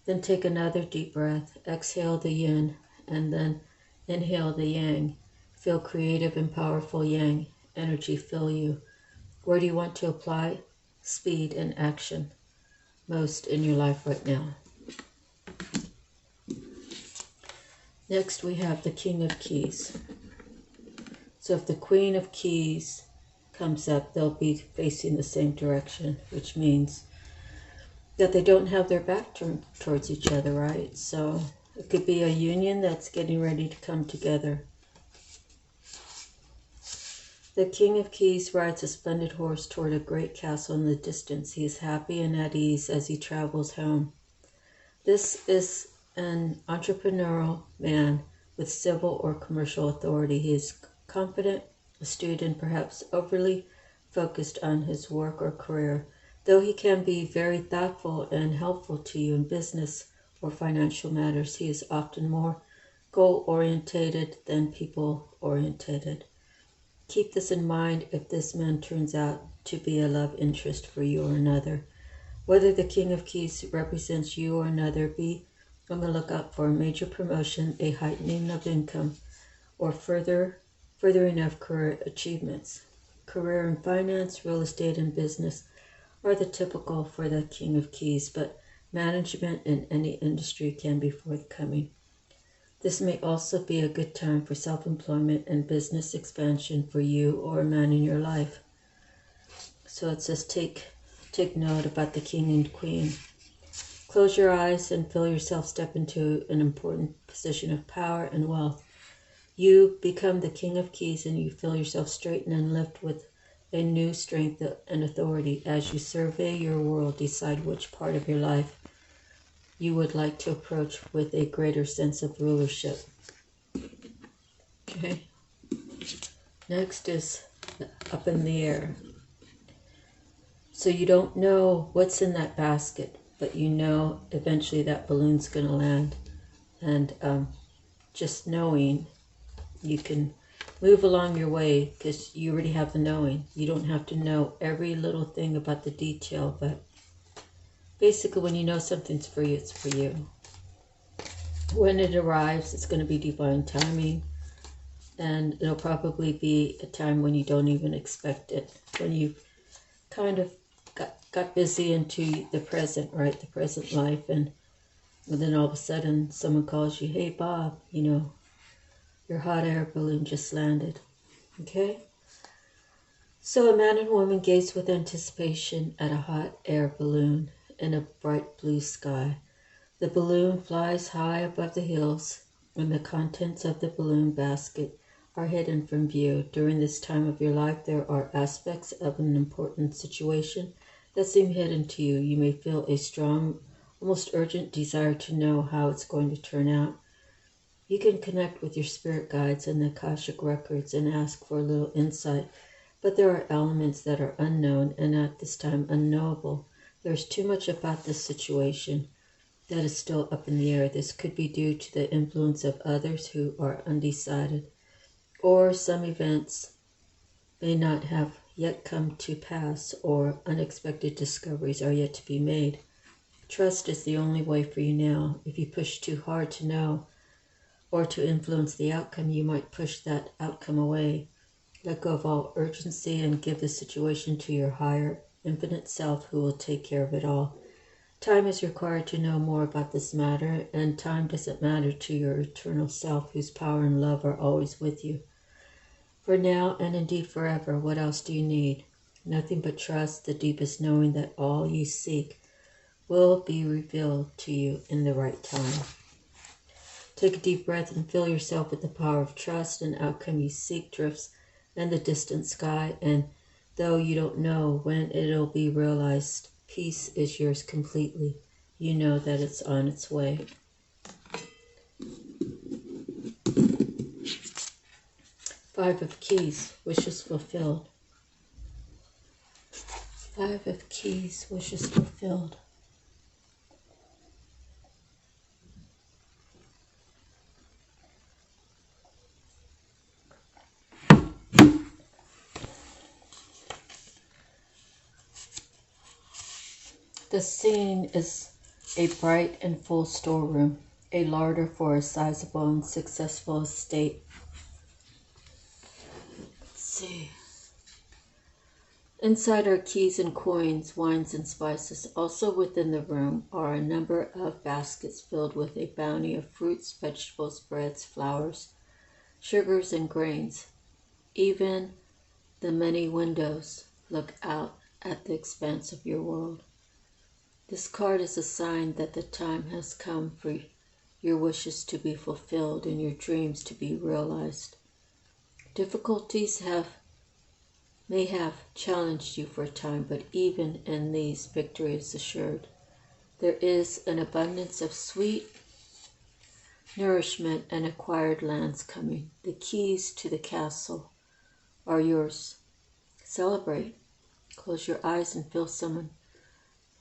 B: Then take another deep breath. Exhale the yin and then inhale the yang. Feel creative and powerful yang energy fill you. Where do you want to apply speed and action most in your life right now? Next we have the King of Keys. So if the Queen of Keys comes up, they'll be facing the same direction, which means that they don't have their back turned towards each other, right? So it could be a union that's getting ready to come together. The King of Keys rides a splendid horse toward a great castle in the distance. He is happy and at ease as he travels home. This is an entrepreneurial man with civil or commercial authority. He is confident, astute, and perhaps overly focused on his work or career. Though he can be very thoughtful and helpful to you in business or financial matters, he is often more goal-orientated than people-orientated. Keep this in mind if this man turns out to be a love interest for you or another. Whether the King of Keys represents you or another, be on the lookout for a major promotion, a heightening of income, or furthering of career achievements. Career in finance, real estate, and business are the typical for the King of Keys, but management in any industry can be forthcoming. This may also be a good time for self-employment and business expansion for you or a man in your life. So it says take note about the King and Queen. Close your eyes and feel yourself step into an important position of power and wealth. You become the King of Keys and you feel yourself straighten and lift with a new strength and authority as you survey your world. Decide which part of your life you would like to approach with a greater sense of rulership. Okay. Next is up in the air. So you don't know what's in that basket, but you know eventually that balloon's going to land. And just knowing, you can move along your way because you already have the knowing. You don't have to know every little thing about the detail, but basically when you know something's for you, it's for you. When it arrives, it's going to be divine timing, and it'll probably be a time when you don't even expect it, when you kind of got busy into the present, right? The present life, and then all of a sudden someone calls you, hey Bob, your hot air balloon just landed. Okay? So a man and woman gaze with anticipation at a hot air balloon in a bright blue sky. The balloon flies high above the hills, and the contents of the balloon basket are hidden from view. During this time of your life, there are aspects of an important situation that seem hidden to you. You may feel a strong, almost urgent desire to know how it's going to turn out. You can connect with your spirit guides and the Akashic records and ask for a little insight, but there are elements that are unknown and at this time unknowable. There's too much about this situation that is still up in the air. This could be due to the influence of others who are undecided, or some events may not have yet come to pass, or unexpected discoveries are yet to be made. Trust is the only way for you now. If you push too hard to know or to influence the outcome, you might push that outcome away. Let go of all urgency and give the situation to your higher, infinite self who will take care of it all. Time is required to know more about this matter, and time doesn't matter to your eternal self whose power and love are always with you. For now and indeed forever, what else do you need? Nothing but trust, the deepest knowing that all you seek will be revealed to you in the right time. Take a deep breath and fill yourself with the power of trust. An outcome you seek drifts in the distant sky, and though you don't know when it'll be realized, peace is yours completely. You know that it's on its way. Five of Keys, wishes fulfilled. Five of Keys, wishes fulfilled. The scene is a bright and full storeroom, a larder for a sizable and successful estate. Let's see. Inside are keys and coins, wines and spices. Also within the room are a number of baskets filled with a bounty of fruits, vegetables, breads, flours, sugars, and grains. Even the many windows look out at the expanse of your world. This card is a sign that the time has come for your wishes to be fulfilled and your dreams to be realized. Difficulties may have challenged you for a time, but even in these, victory is assured. There is an abundance of sweet nourishment and acquired lands coming. The keys to the castle are yours. Celebrate. Close your eyes and feel someone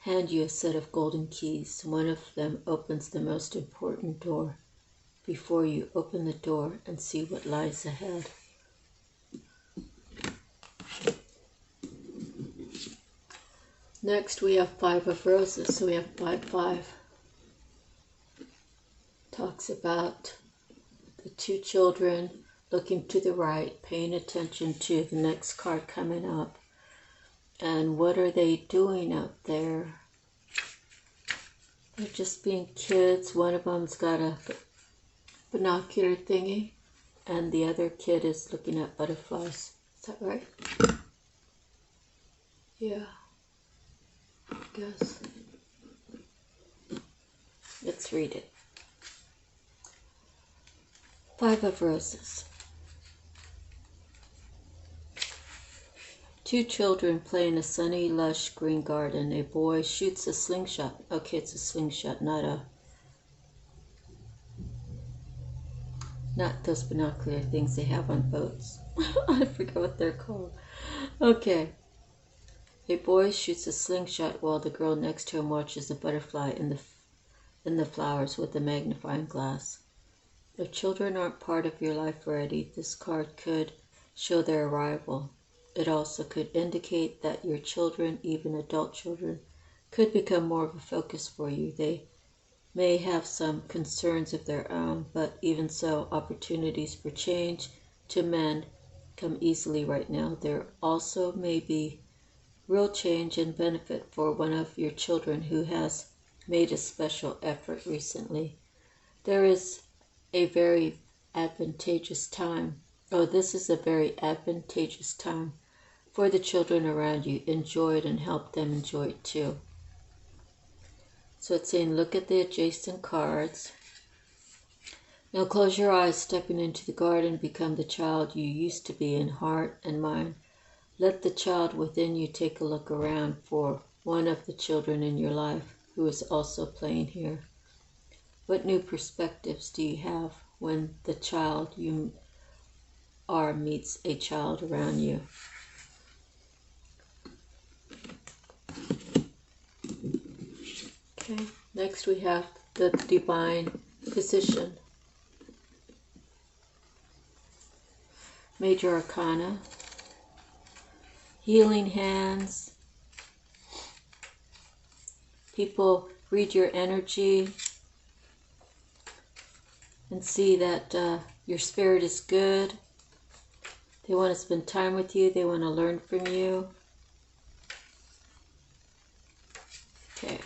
B: hand you a set of golden keys. One of them opens the most important door.
A: before you open the door and see what lies ahead. Next we have Five of Roses, so we have 5-5. Talks about the two children looking to the right, paying attention to the next card coming up. And what are they doing up there? They're just being kids. One of them's got a binocular thingy, and the other kid is looking at butterflies. Is that right? Yeah, I guess. Let's read it. Five of Roses. Two children play in a sunny, lush green garden. A boy shoots a slingshot. Okay, it's a slingshot, not those binocular things they have on boats. I forget what they're called. Okay. A boy shoots a slingshot while the girl next to him watches a butterfly in the flowers with a magnifying glass. If children aren't part of your life already, this card could show their arrival. It also could indicate that your children, even adult children, could become more of a focus for you. They may have some concerns of their own, but even so, opportunities for change to mend come easily right now. There also may be real change and benefit for one of your children who has made a special effort recently. There is a very advantageous time. This is a very advantageous time for the children around you. Enjoy it and help them enjoy it too. So it's saying look at the adjacent cards. Now close your eyes, stepping into the garden, become the child you used to be in heart and mind. Let the child within you take a look around for one of the children in your life who is also playing here. What new perspectives do you have when the child you are meets a child around you? Okay, next we have the divine position. Major Arcana. Healing hands. People read your energy and see that your spirit is good. They want to spend time with you. They want to learn from you. Okay.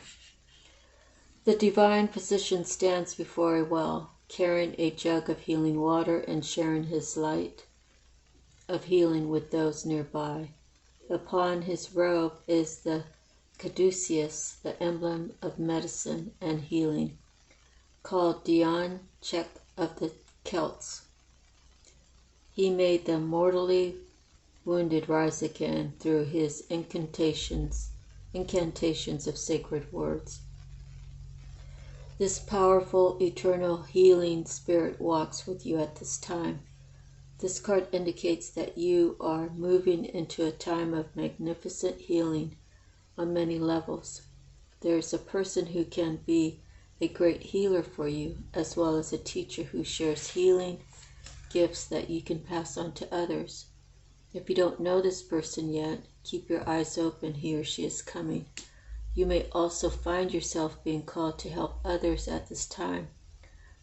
A: The divine physician stands before a well, carrying a jug of healing water and sharing his light of healing with those nearby. Upon his robe is the caduceus, the emblem of medicine and healing, called Dion Chek of the Celts. He made the mortally wounded rise again through his incantations of sacred words. This powerful, eternal healing spirit walks with you at this time. This card indicates that you are moving into a time of magnificent healing on many levels. There is a person who can be a great healer for you, as well as a teacher who shares healing gifts that you can pass on to others. If you don't know this person yet, keep your eyes open. He or she is coming. You may also find yourself being called to help others at this time.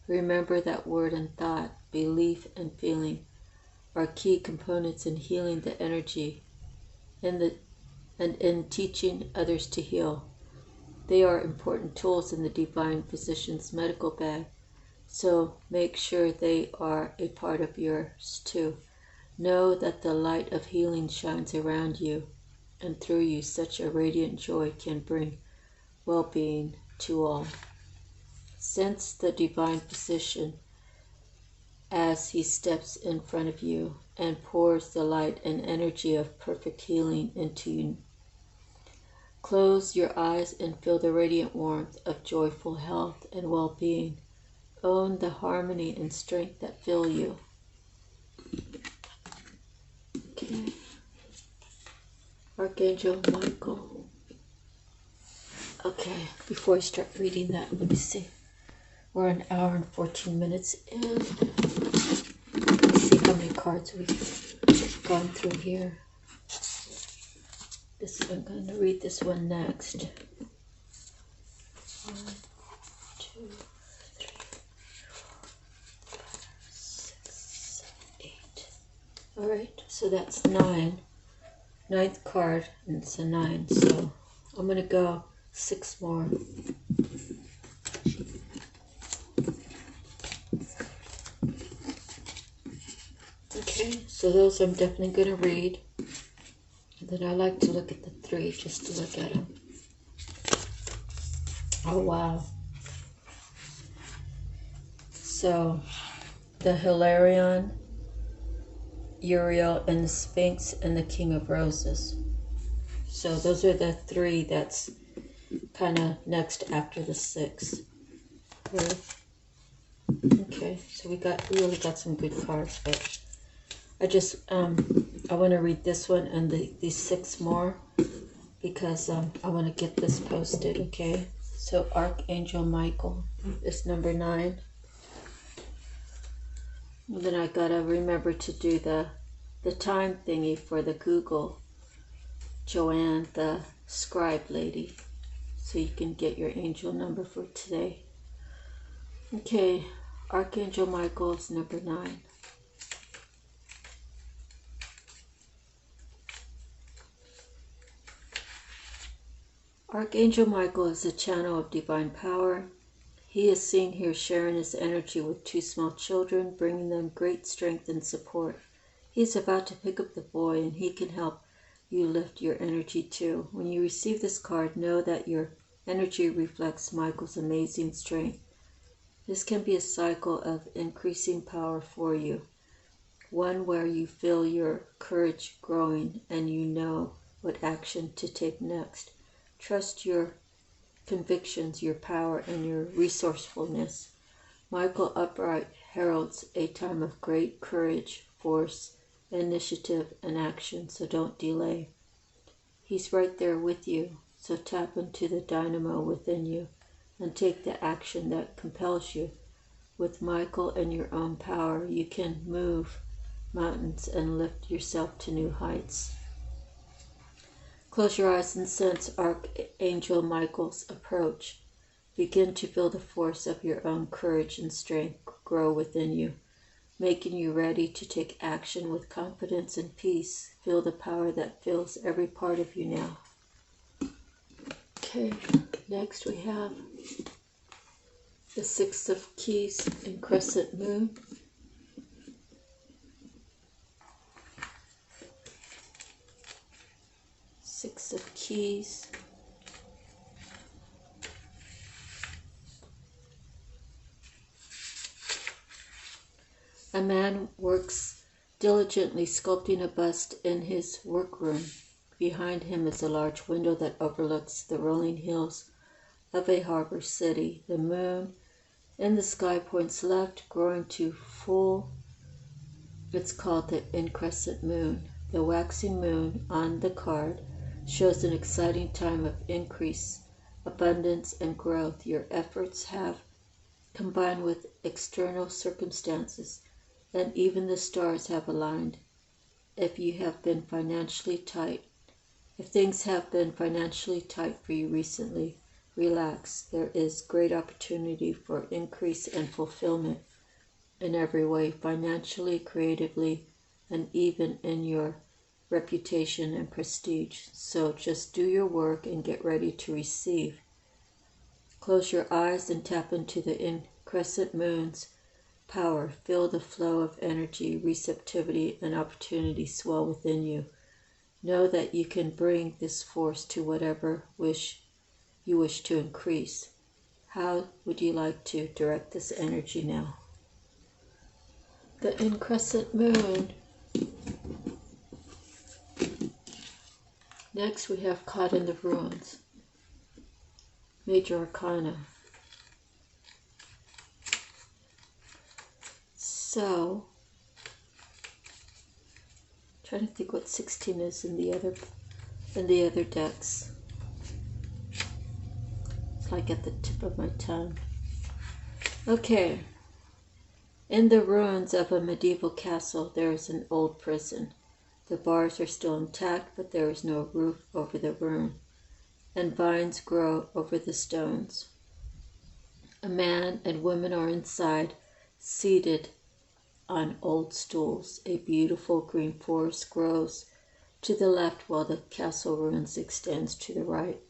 A: Remember that word and thought, belief and feeling are key components in healing the energy and in teaching others to heal. They are important tools in the divine physician's medical bag, so make sure they are a part of yours too. Know that the light of healing shines around you, and through you such a radiant joy can bring well-being to all. Sense the divine physician as he steps in front of you and pours the light and energy of perfect healing into you. Close your eyes and feel the radiant warmth of joyful health and well-being. Own the harmony and strength that fill you. Okay. Archangel Michael. Okay, before I start reading that, let me see.
B: We're an hour and 14 minutes in. Let's see how many cards we've gone through here. I'm going to read this one next. 1, 2, 3, 4, 5, 6, 7, 8. Alright, so that's 9. 9th card, and it's a 9. So I'm going to go 6 more. Okay, so those I'm definitely going to read. And then I like to look at the 3 just to look at them. Oh, wow. So, the Hilarion, Uriel, and the Sphinx, and the King of Roses. So those are the 3 that's kind of next after the 6. Okay, so we really got some good cards, but I just I want to read this one and these 6 more because I want to get this posted. Okay, so Archangel Michael is number 9. And then I gotta remember to do the time thingy for the Google Joanne, the scribe lady, so you can get your angel number for today. Okay, Archangel Michael is number 9. Archangel Michael is a channel of divine power. He is seen here sharing his energy with 2 small children, bringing them great strength and support. He is about to pick up the boy, and he can help you lift your energy too. When you receive this card, know that your energy reflects Michael's amazing strength. This can be a cycle of increasing power for you, one where you feel your courage growing and you know what action to take next. Trust your convictions, your power, and your resourcefulness. Michael upright heralds a time of great courage, force, initiative, and action, so don't delay. He's right there with you, so tap into the dynamo within you and take the action that compels you. With Michael and your own power, you can move mountains and lift yourself to new heights. Close your eyes and sense Archangel Michael's approach. Begin to feel the force of your own courage and strength grow within you, making you ready to take action with confidence and peace. Feel the power that fills every part of you now. Okay, next we have the 6 of Keys and Crescent Moon. Six of Keys. A man works diligently sculpting a bust in his workroom. Behind him is a large window that overlooks the rolling hills of a harbor city. The moon in the sky points left, growing to full. It's called the increscent moon. The waxing moon on the card shows an exciting time of increase, abundance, and growth. Your efforts have combined with external circumstances, and even the stars have aligned. If things have been financially tight for you recently, relax. There is great opportunity for increase and fulfillment in every way, financially, creatively, and even in your reputation and prestige. So just do your work and get ready to receive. Close your eyes and tap into the increscent moon's power. Feel the flow of energy, receptivity, and opportunity swell within you. Know that you can bring this force to whatever you wish to increase. How would you like to direct this energy now? The increscent moon. Next we have Caught in the Ruins. Major Arcana. So, trying to think what 16 is in the other decks. It's like at the tip of my tongue. Okay. In the ruins of a medieval castle, there is an old prison. The bars are still intact, but there is no roof over the room, and vines grow over the stones. A man and woman are inside, seated on old stools. A beautiful green forest grows to the left while the castle ruins extends to the right.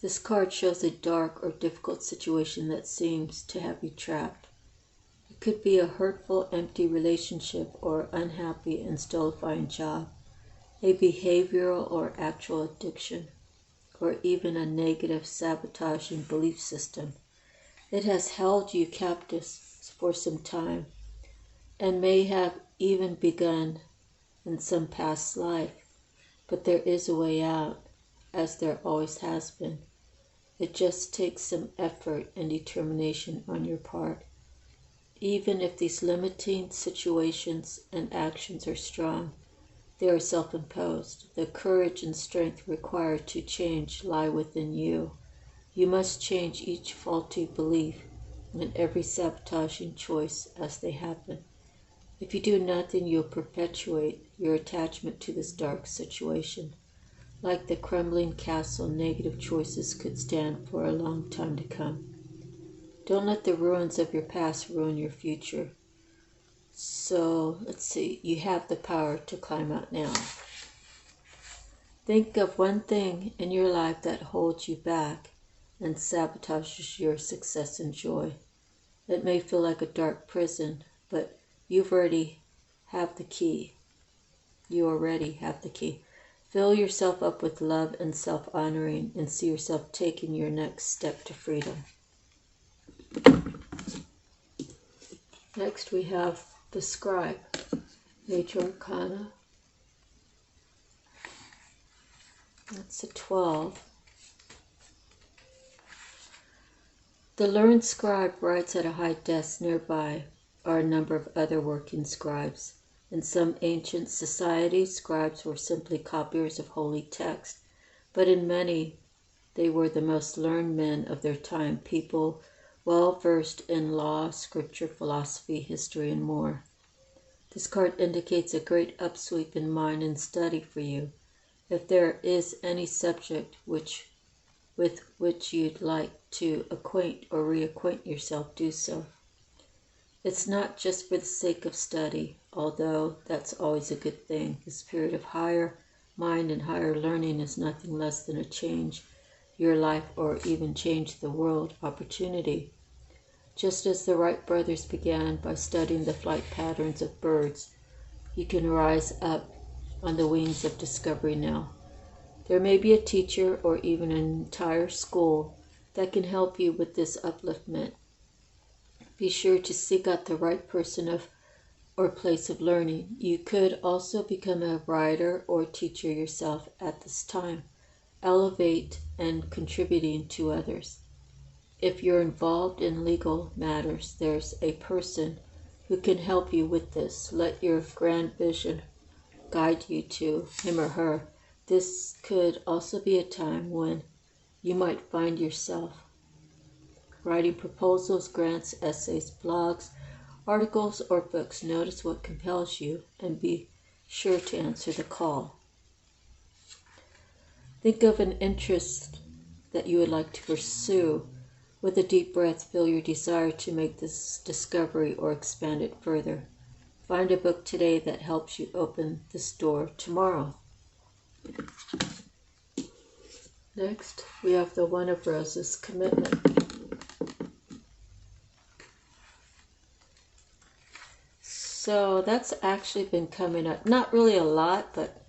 B: This card shows a dark or difficult situation that seems to have you trapped. It could be a hurtful, empty relationship or unhappy and stultifying job, a behavioral or actual addiction, or even a negative, sabotaging belief system. It has held you captive for some time and may have even begun in some past life, but there is a way out, as there always has been. It just takes some effort and determination on your part. Even if these limiting situations and actions are strong, they are self-imposed. The courage and strength required to change lie within you. You must change each faulty belief and every sabotaging choice as they happen. If you do nothing, you'll perpetuate your attachment to this dark situation. Like the crumbling castle, negative choices could stand for a long time to come. Don't let the ruins of your past ruin your future. So, let's see, you have the power to climb out now. Think of one thing in your life that holds you back and sabotages your success and joy. It may feel like a dark prison, but you already have the key. Fill yourself up with love and self-honoring and see yourself taking your next step to freedom. Next we have the Scribe, Major Arcana. That's a 12. The learned scribe writes at a high desk. Nearby are a number of other working scribes. In some ancient societies, scribes were simply copiers of holy text, but in many, they were the most learned men of their time, people well versed in law, scripture, philosophy, history, and more. This card indicates a great upsweep in mind and study for you. If there is any subject with which you'd like to acquaint or reacquaint yourself, do so. It's not just for the sake of study, although that's always a good thing. This period of higher mind and higher learning is nothing less than a change your life or even change the world opportunity. Just as the Wright brothers began by studying the flight patterns of birds, you can rise up on the wings of discovery now. There may be a teacher or even an entire school that can help you with this upliftment. Be sure to seek out the right person or place of learning. You could also become a writer or teacher yourself at this time, elevate and contributing to others. If you're involved in legal matters, there's a person who can help you with this. Let your grand vision guide you to him or her. This could also be a time when you might find yourself writing proposals, grants, essays, blogs, articles, or books. Notice what compels you and be sure to answer the call. Think of an interest that you would like to pursue. With a deep breath, feel your desire to make this discovery or expand it further. Find a book today that helps you open this door tomorrow. Next, we have the One of Roses, Commitment. So that's actually been coming up, not really a lot, but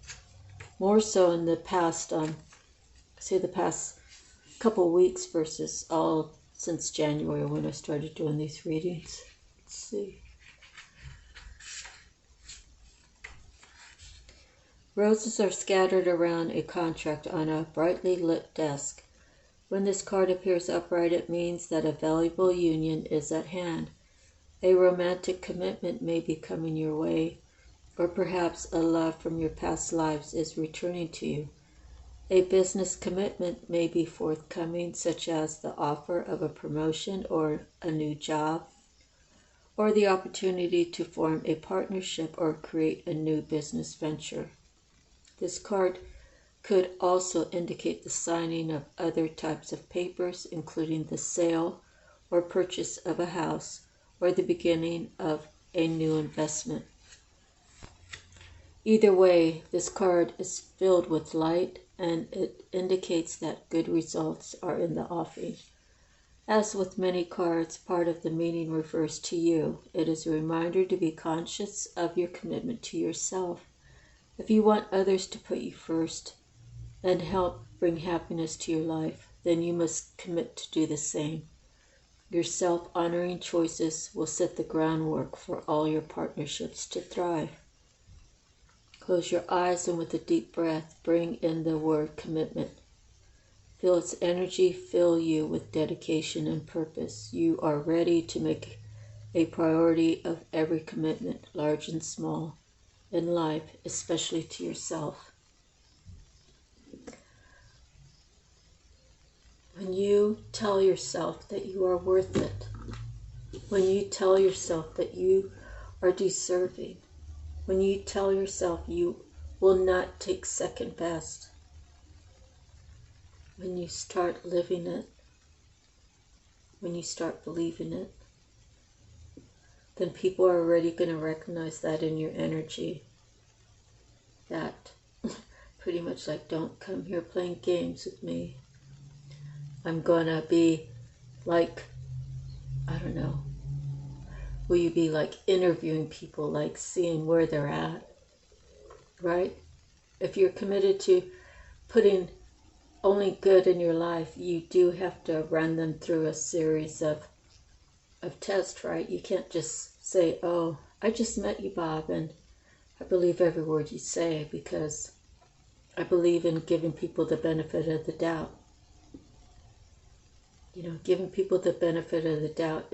B: more so in the past, the past couple weeks versus all since January when I started doing these readings. Let's see. Roses are scattered around a contract on a brightly lit desk. When this card appears upright, it means that a valuable union is at hand. A romantic commitment may be coming your way, or perhaps a love from your past lives is returning to you. A business commitment may be forthcoming, such as the offer of a promotion or a new job, or the opportunity to form a partnership or create a new business venture. This card could also indicate the signing of other types of papers, including the sale or purchase of a house or the beginning of a new investment. Either way, this card is filled with light and it indicates that good results are in the offing. As with many cards, part of the meaning refers to you. It is a reminder to be conscious of your commitment to yourself. If you want others to put you first and help bring happiness to your life, then you must commit to do the same. Your self-honoring choices will set the groundwork for all your partnerships to thrive. Close your eyes and with a deep breath, bring in the word commitment. Feel its energy fill you with dedication and purpose. You are ready to make a priority of every commitment, large and small, in life, especially to yourself. When you tell yourself that you are worth it, when you tell yourself that you are deserving, when you tell yourself you will not take second best, when you start living it, when you start believing it, then people are already going to recognize that in your energy. That pretty much like, don't come here playing games with me. I'm going to be like, I don't know, will you be like interviewing people, like seeing where they're at, right? If you're committed to putting only good in your life, you do have to run them through a series of tests, right? You can't just say, oh, I just met you, Bob, and I believe every word you say, because I believe in giving people the benefit of the doubt. You know, giving people the benefit of the doubt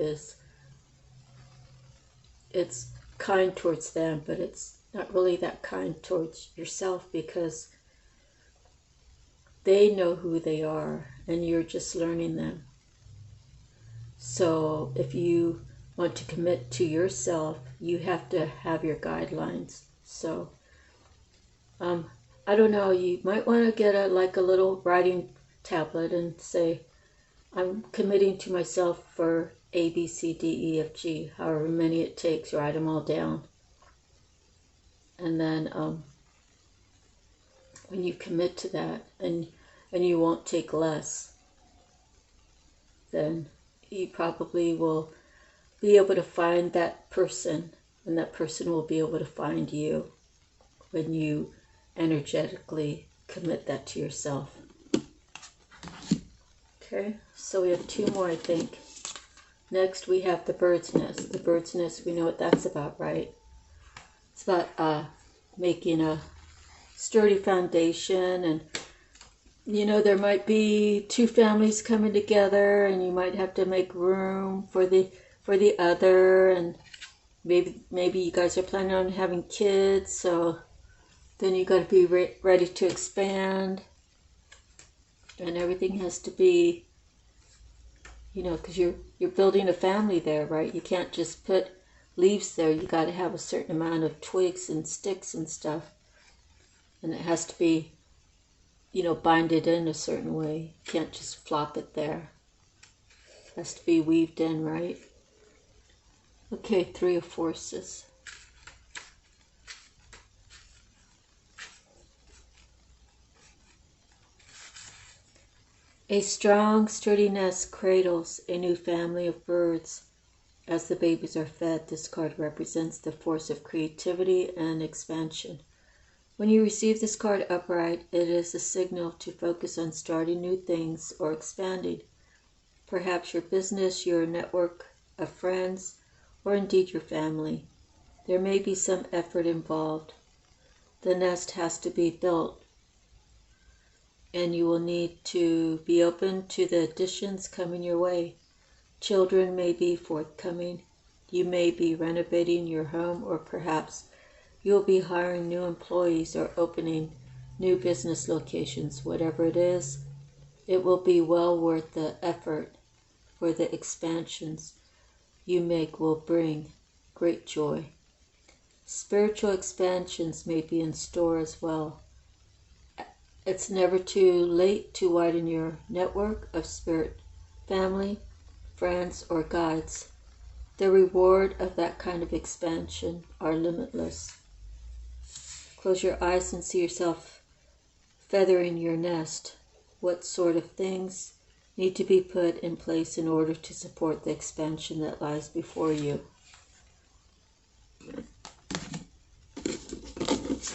B: it's kind towards them, but it's not really that kind towards yourself, because they know who they are and you're just learning them. So if you want to commit to yourself, you have to have your guidelines. So I don't know, you might want to get a little writing tablet and say, I'm committing to myself for A, B, C, D, E, F, G, however many it takes, write them all down. And then when you commit to that and you won't take less, then you probably will be able to find that person, and that person will be able to find you when you energetically commit that to yourself. Okay, so we have two more, I think. Next, we have the bird's nest. The bird's nest, we know what that's about, right? It's about making a sturdy foundation, and you know, there might be two families coming together, and you might have to make room for the other, and maybe you guys are planning on having kids, so then you got to be ready to expand, and everything has to be, you know, because you're building a family there, right? You can't just put leaves there. You got to have a certain amount of twigs and sticks and stuff, and it has to be, you know, binded in a certain way. You can't just flop it there. It has to be weaved in, right? Okay, Three of Forces. A strong, sturdy nest cradles a new family of birds. As the babies are fed, this card represents the force of creativity and expansion. When you receive this card upright, it is a signal to focus on starting new things or expanding. Perhaps your business, your network of friends, or indeed your family. There may be some effort involved. The nest has to be built, and you will need to be open to the additions coming your way. Children may be forthcoming. You may be renovating your home, or perhaps you'll be hiring new employees or opening new business locations, whatever it is. It will be well worth the effort, for the expansions you make will bring great joy. Spiritual expansions may be in store as well. It's never too late to widen your network of spirit family, friends, or guides. The reward of that kind of expansion are limitless. Close your eyes and see yourself feathering your nest. What sort of things need to be put in place in order to support the expansion that lies before you?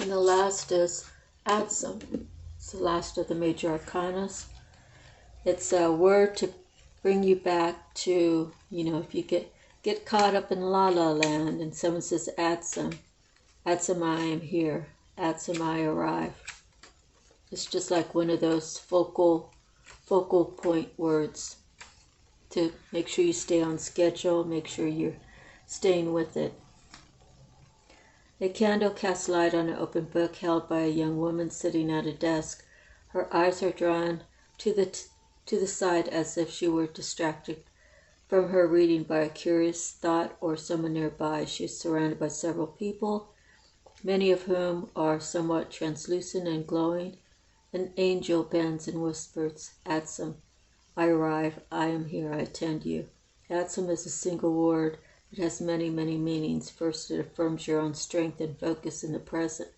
B: And the last is Atzum. It's the last of the major arcanas. It's a word to bring you back to, if you get caught up in la la land and someone says Atzum, Atzum, I am here, Atzum, I arrive. It's just like one of those focal point words to make sure you stay on schedule, make sure you're staying with it. A candle casts light on an open book held by a young woman sitting at a desk. Her eyes are drawn to the side as if she were distracted from her reading by a curious thought or someone nearby. She is surrounded by several people, many of whom are somewhat translucent and glowing. An angel bends and whispers, Atzum, I arrive, I am here, I attend you. Atzum is a single word. It has many, many meanings. First, it affirms your own strength and focus in the present.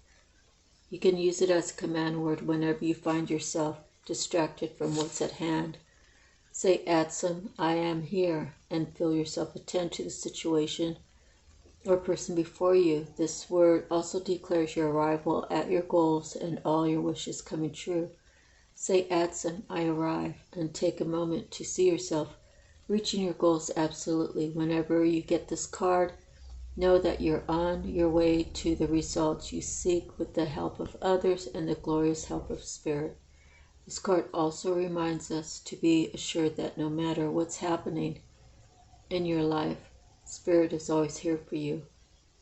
B: You can use it as a command word whenever you find yourself distracted from what's at hand. Say, Atzum, I am here, and feel yourself attend to the situation or person before you. This word also declares your arrival at your goals and all your wishes coming true. Say, Atzum, I arrive, and take a moment to see yourself reaching your goals absolutely. Whenever you get this card, know that you're on your way to the results you seek with the help of others and the glorious help of Spirit. This card also reminds us to be assured that no matter what's happening in your life, Spirit is always here for you.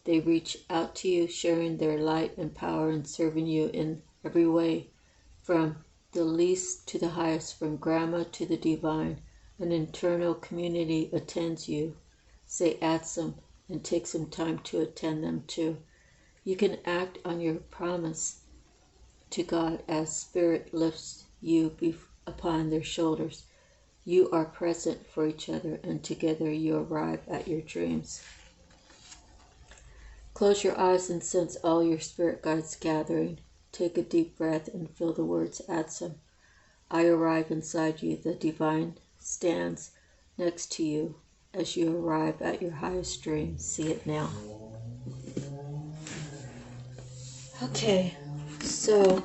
B: They reach out to you, sharing their light and power and serving you in every way, from the least to the highest, from grandma to the divine. An internal community attends you. Say Atzum and take some time to attend them too. You can act on your promise to God as Spirit lifts you upon their shoulders. You are present for each other, and together you arrive at your dreams. Close your eyes and sense all your spirit guides gathering. Take a deep breath and feel the words Atzum. I arrive inside you. The divine stands next to you as you arrive at your highest dream. See it now. Okay, so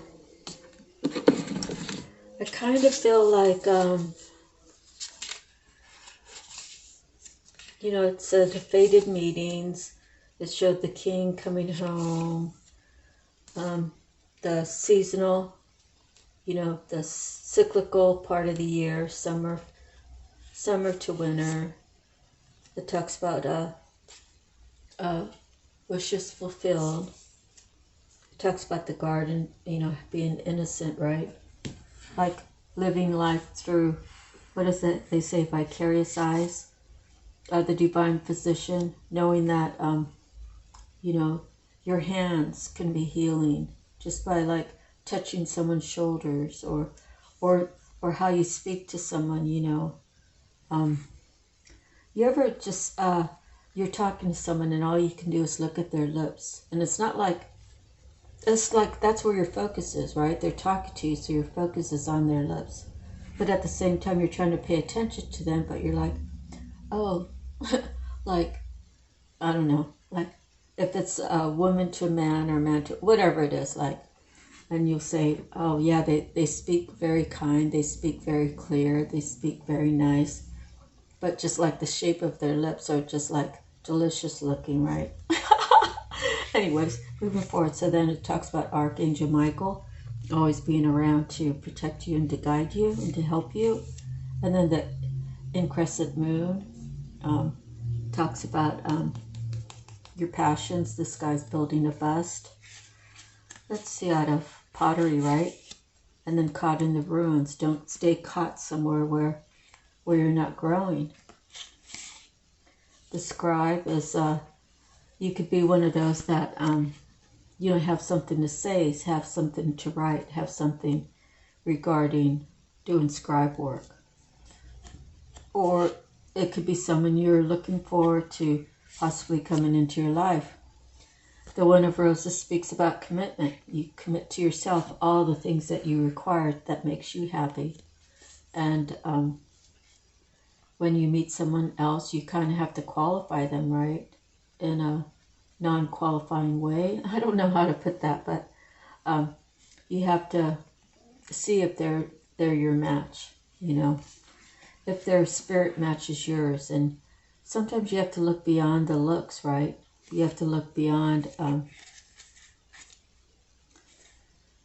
B: I kind of feel like, it said the fated meetings. It showed the king coming home, the seasonal, the cyclical part of the year, summer to winter. It talks about wishes fulfilled. It talks about the garden, being innocent, right? Like living life through, what is it they say, vicarious eyes, the divine physician, knowing that, your hands can be healing just by like touching someone's shoulders or how you speak to someone, you ever just, you're talking to someone and all you can do is look at their lips, and it's like that's where your focus is, right? They're talking to you, so your focus is on their lips, but at the same time you're trying to pay attention to them, but you're like, oh, like, I don't know, like if it's a woman to a man or a man to whatever it is, like, and you'll say, oh yeah, they speak very kind, they speak very clear, they speak very nice, but just like the shape of their lips are just like delicious looking, right? Anyways, moving forward. So then it talks about Archangel Michael always being around to protect you and to guide you and to help you. And then the increscent moon talks about your passions. This guy's building a bust. Let's see, out of
A: pottery, right? And then caught in the ruins. Don't stay caught somewhere where you're not growing. The scribe is, you could be one of those that, you know, have something to say, have something to write, have something regarding doing scribe work. Or it could be someone you're looking forward to possibly coming into your life. The One of Roses speaks about commitment. You commit to yourself all the things that you require that makes you happy. And when you meet someone else, you kind of have to qualify them, right? In a non-qualifying way. I don't know how to put that, but you have to see if they're your match, you know, if their spirit matches yours. And sometimes you have to look beyond the looks, right? You have to look beyond, I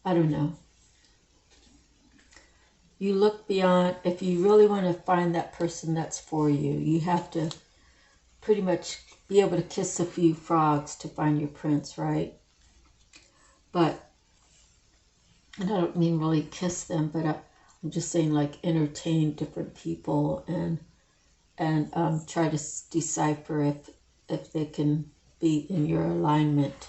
A: don't know. You look beyond, if you really want to find that person that's for you, you have to pretty much be able to kiss a few frogs to find your prince, right? But, and I don't mean really kiss them, but I'm just saying like entertain different people and try to decipher if they can be in your alignment.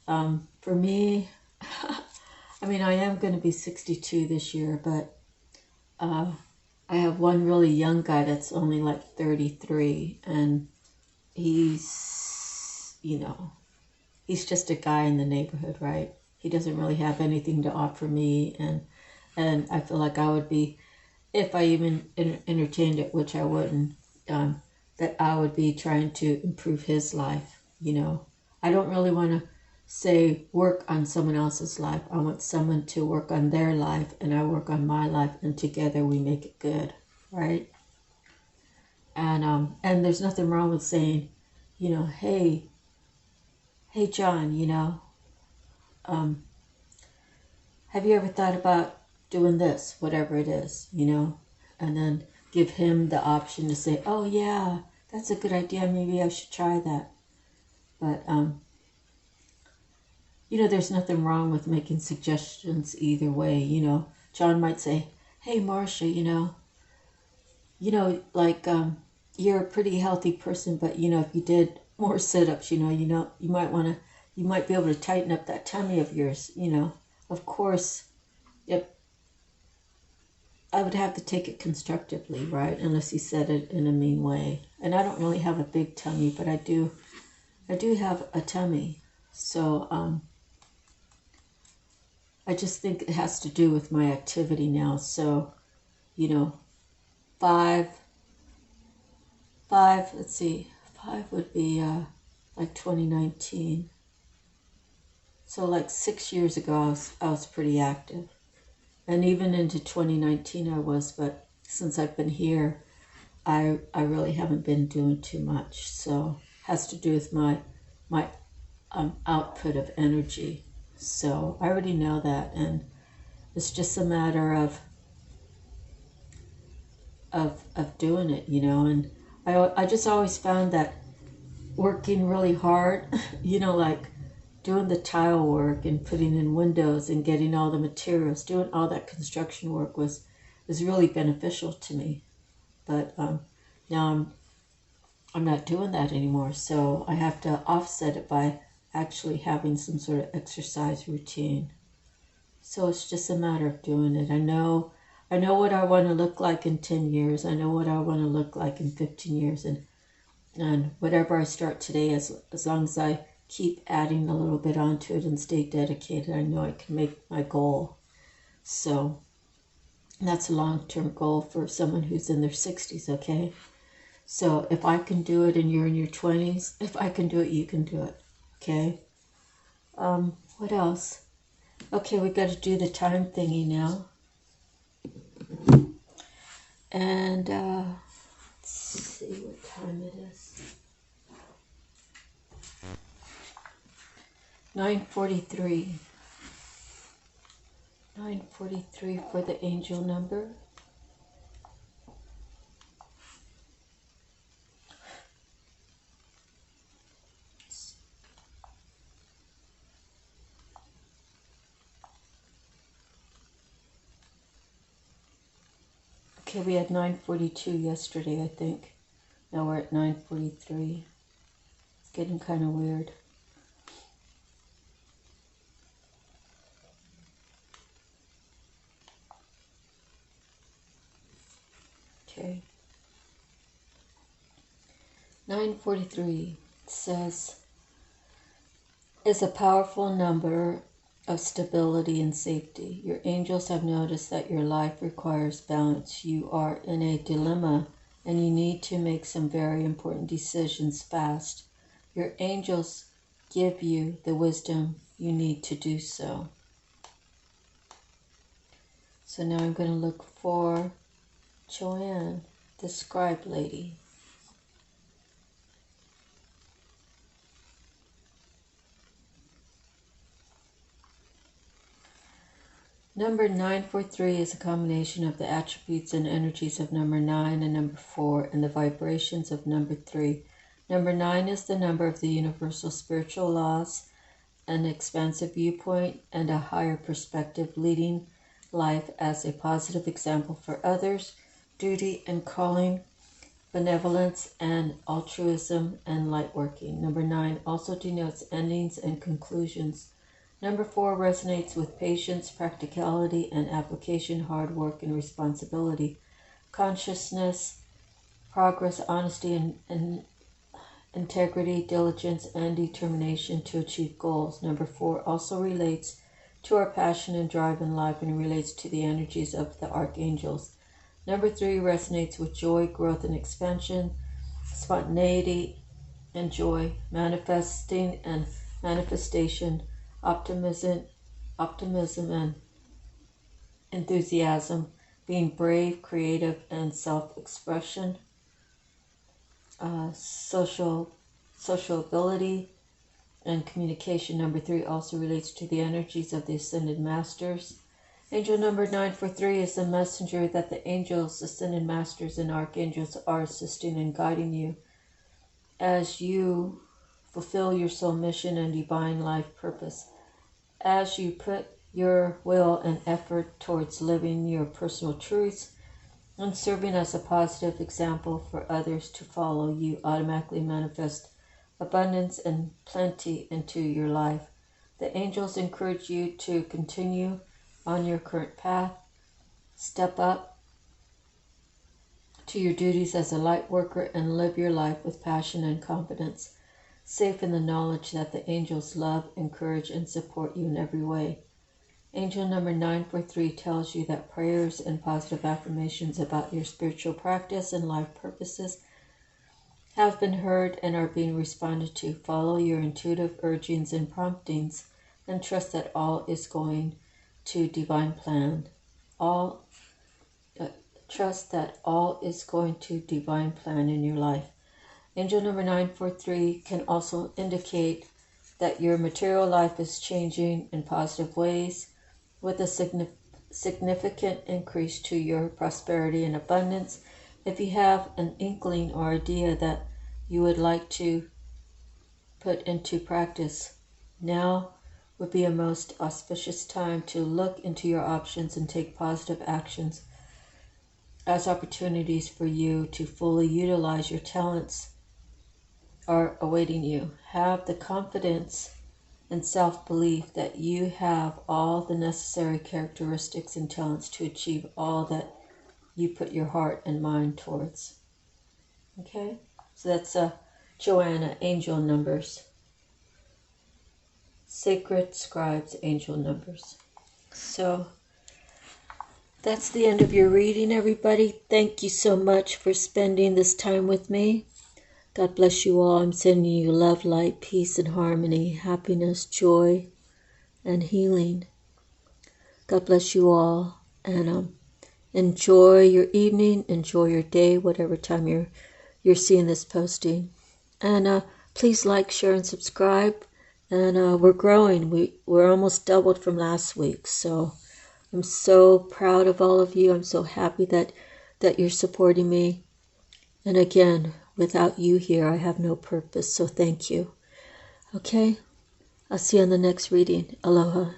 A: For me, I mean, I am going to be 62 this year, but I have one really young guy that's only like 33, and he's, you know, he's just a guy in the neighborhood, right? He doesn't really have anything to offer me, and I feel like I would be, if I even entertained it, which I wouldn't, that I would be trying to improve his life, you know. I don't really want to say work on someone else's life. I want someone to work on their life, and I work on my life, and together we make it good, right? And there's nothing wrong with saying, you know, hey John, you know, have you ever thought about doing this, whatever it is, you know, and then give him the option to say, oh yeah, that's a good idea, maybe I should try that. But you know, there's nothing wrong with making suggestions either way. You know, John might say, hey Marcia, you know, like you're a pretty healthy person, but you know, if you did more sit-ups, you might be able to tighten up that tummy of yours, you know. Of course, yep, I would have to take it constructively, right? Unless he said it in a mean way. And I don't really have a big tummy, but I do have a tummy. So I just think it has to do with my activity now. So, you know, five, let's see, 5 would be like 2019. So like 6 years ago, I was pretty active. And even into 2019 I was, but since I've been here, I really haven't been doing too much. So it has to do with my output of energy. So I already know that, and it's just a matter of doing it, you know. And I just always found that working really hard, you know, like doing the tile work and putting in windows and getting all the materials, doing all that construction work was really beneficial to me. But now I'm not doing that anymore, so I have to offset it by actually having some sort of exercise routine. So it's just a matter of doing it. I know what I want to look like in 10 years. I know what I want to look like in 15 years. And whatever I start today, as long as I keep adding a little bit onto it and stay dedicated, I know I can make my goal. So that's a long-term goal for someone who's in their 60s, okay? So if I can do it and you're in your 20s, if I can do it, you can do it, okay? What else? Okay, we got to do the time thingy now. And let's see what time it is. 9:43. 9:43 for the angel number. Okay, we had 9:42 yesterday, I think. Now we're at 9:43. It's getting kind of weird. Okay. 9:43 says, is a powerful number of stability and safety. Your angels have noticed that your life requires balance. You are in a dilemma and you need to make some very important decisions fast. Your angels give you the wisdom you need to do so. So now I'm going to look for Joanne, the scribe lady. Number 943 is a combination of the attributes and energies of number 9 and number 4 and the vibrations of number 3. Number 9 is the number of the universal spiritual laws, an expansive viewpoint, and a higher perspective, leading life as a positive example for others, duty and calling, benevolence and altruism, and light working. Number 9 also denotes endings and conclusions. Number 4 resonates with patience, practicality, and application, hard work, and responsibility, consciousness, progress, honesty, and integrity, diligence, and determination to achieve goals. Number 4 also relates to our passion and drive in life and relates to the energies of the archangels. Number 3 resonates with joy, growth, and expansion, spontaneity and joy, manifesting and manifestation, optimism and enthusiasm, being brave, creative, and self-expression, sociability, and communication. Number 3 also relates to the energies of the Ascended Masters. Angel number 943 is the messenger that the angels, Ascended Masters, and archangels are assisting and guiding you as you fulfill your soul mission and divine life purpose. As you put your will and effort towards living your personal truths and serving as a positive example for others to follow, you automatically manifest abundance and plenty into your life. The angels encourage you to continue on your current path, step up to your duties as a light worker, and live your life with passion and confidence, safe in the knowledge that the angels love, encourage, and support you in every way. Angel number 943 tells you that prayers and positive affirmations about your spiritual practice and life purposes have been heard and are being responded to. Follow your intuitive urgings and promptings and trust that all is going to divine plan. Trust that all is going to divine plan in your life. Angel number 943 can also indicate that your material life is changing in positive ways with a significant increase to your prosperity and abundance. If you have an inkling or idea that you would like to put into practice, now would be a most auspicious time to look into your options and take positive actions, as opportunities for you to fully utilize your talents are awaiting you. Have the confidence and self-belief that you have all the necessary characteristics and talents to achieve all that you put your heart and mind towards. Okay, so that's Joanna, angel numbers. Sacred Scribes, angel numbers. So that's the end of your reading, everybody. Thank you so much for spending this time with me. God bless you all. I'm sending you love, light, peace, and harmony, happiness, joy, and healing. God bless you all. And enjoy your evening, enjoy your day, whatever time you're seeing this posting. And please like, share, and subscribe. And we're growing. We're almost doubled from last week. So I'm so proud of all of you. I'm so happy that you're supporting me. And again, without you here, I have no purpose. So thank you. Okay, I'll see you on the next reading. Aloha.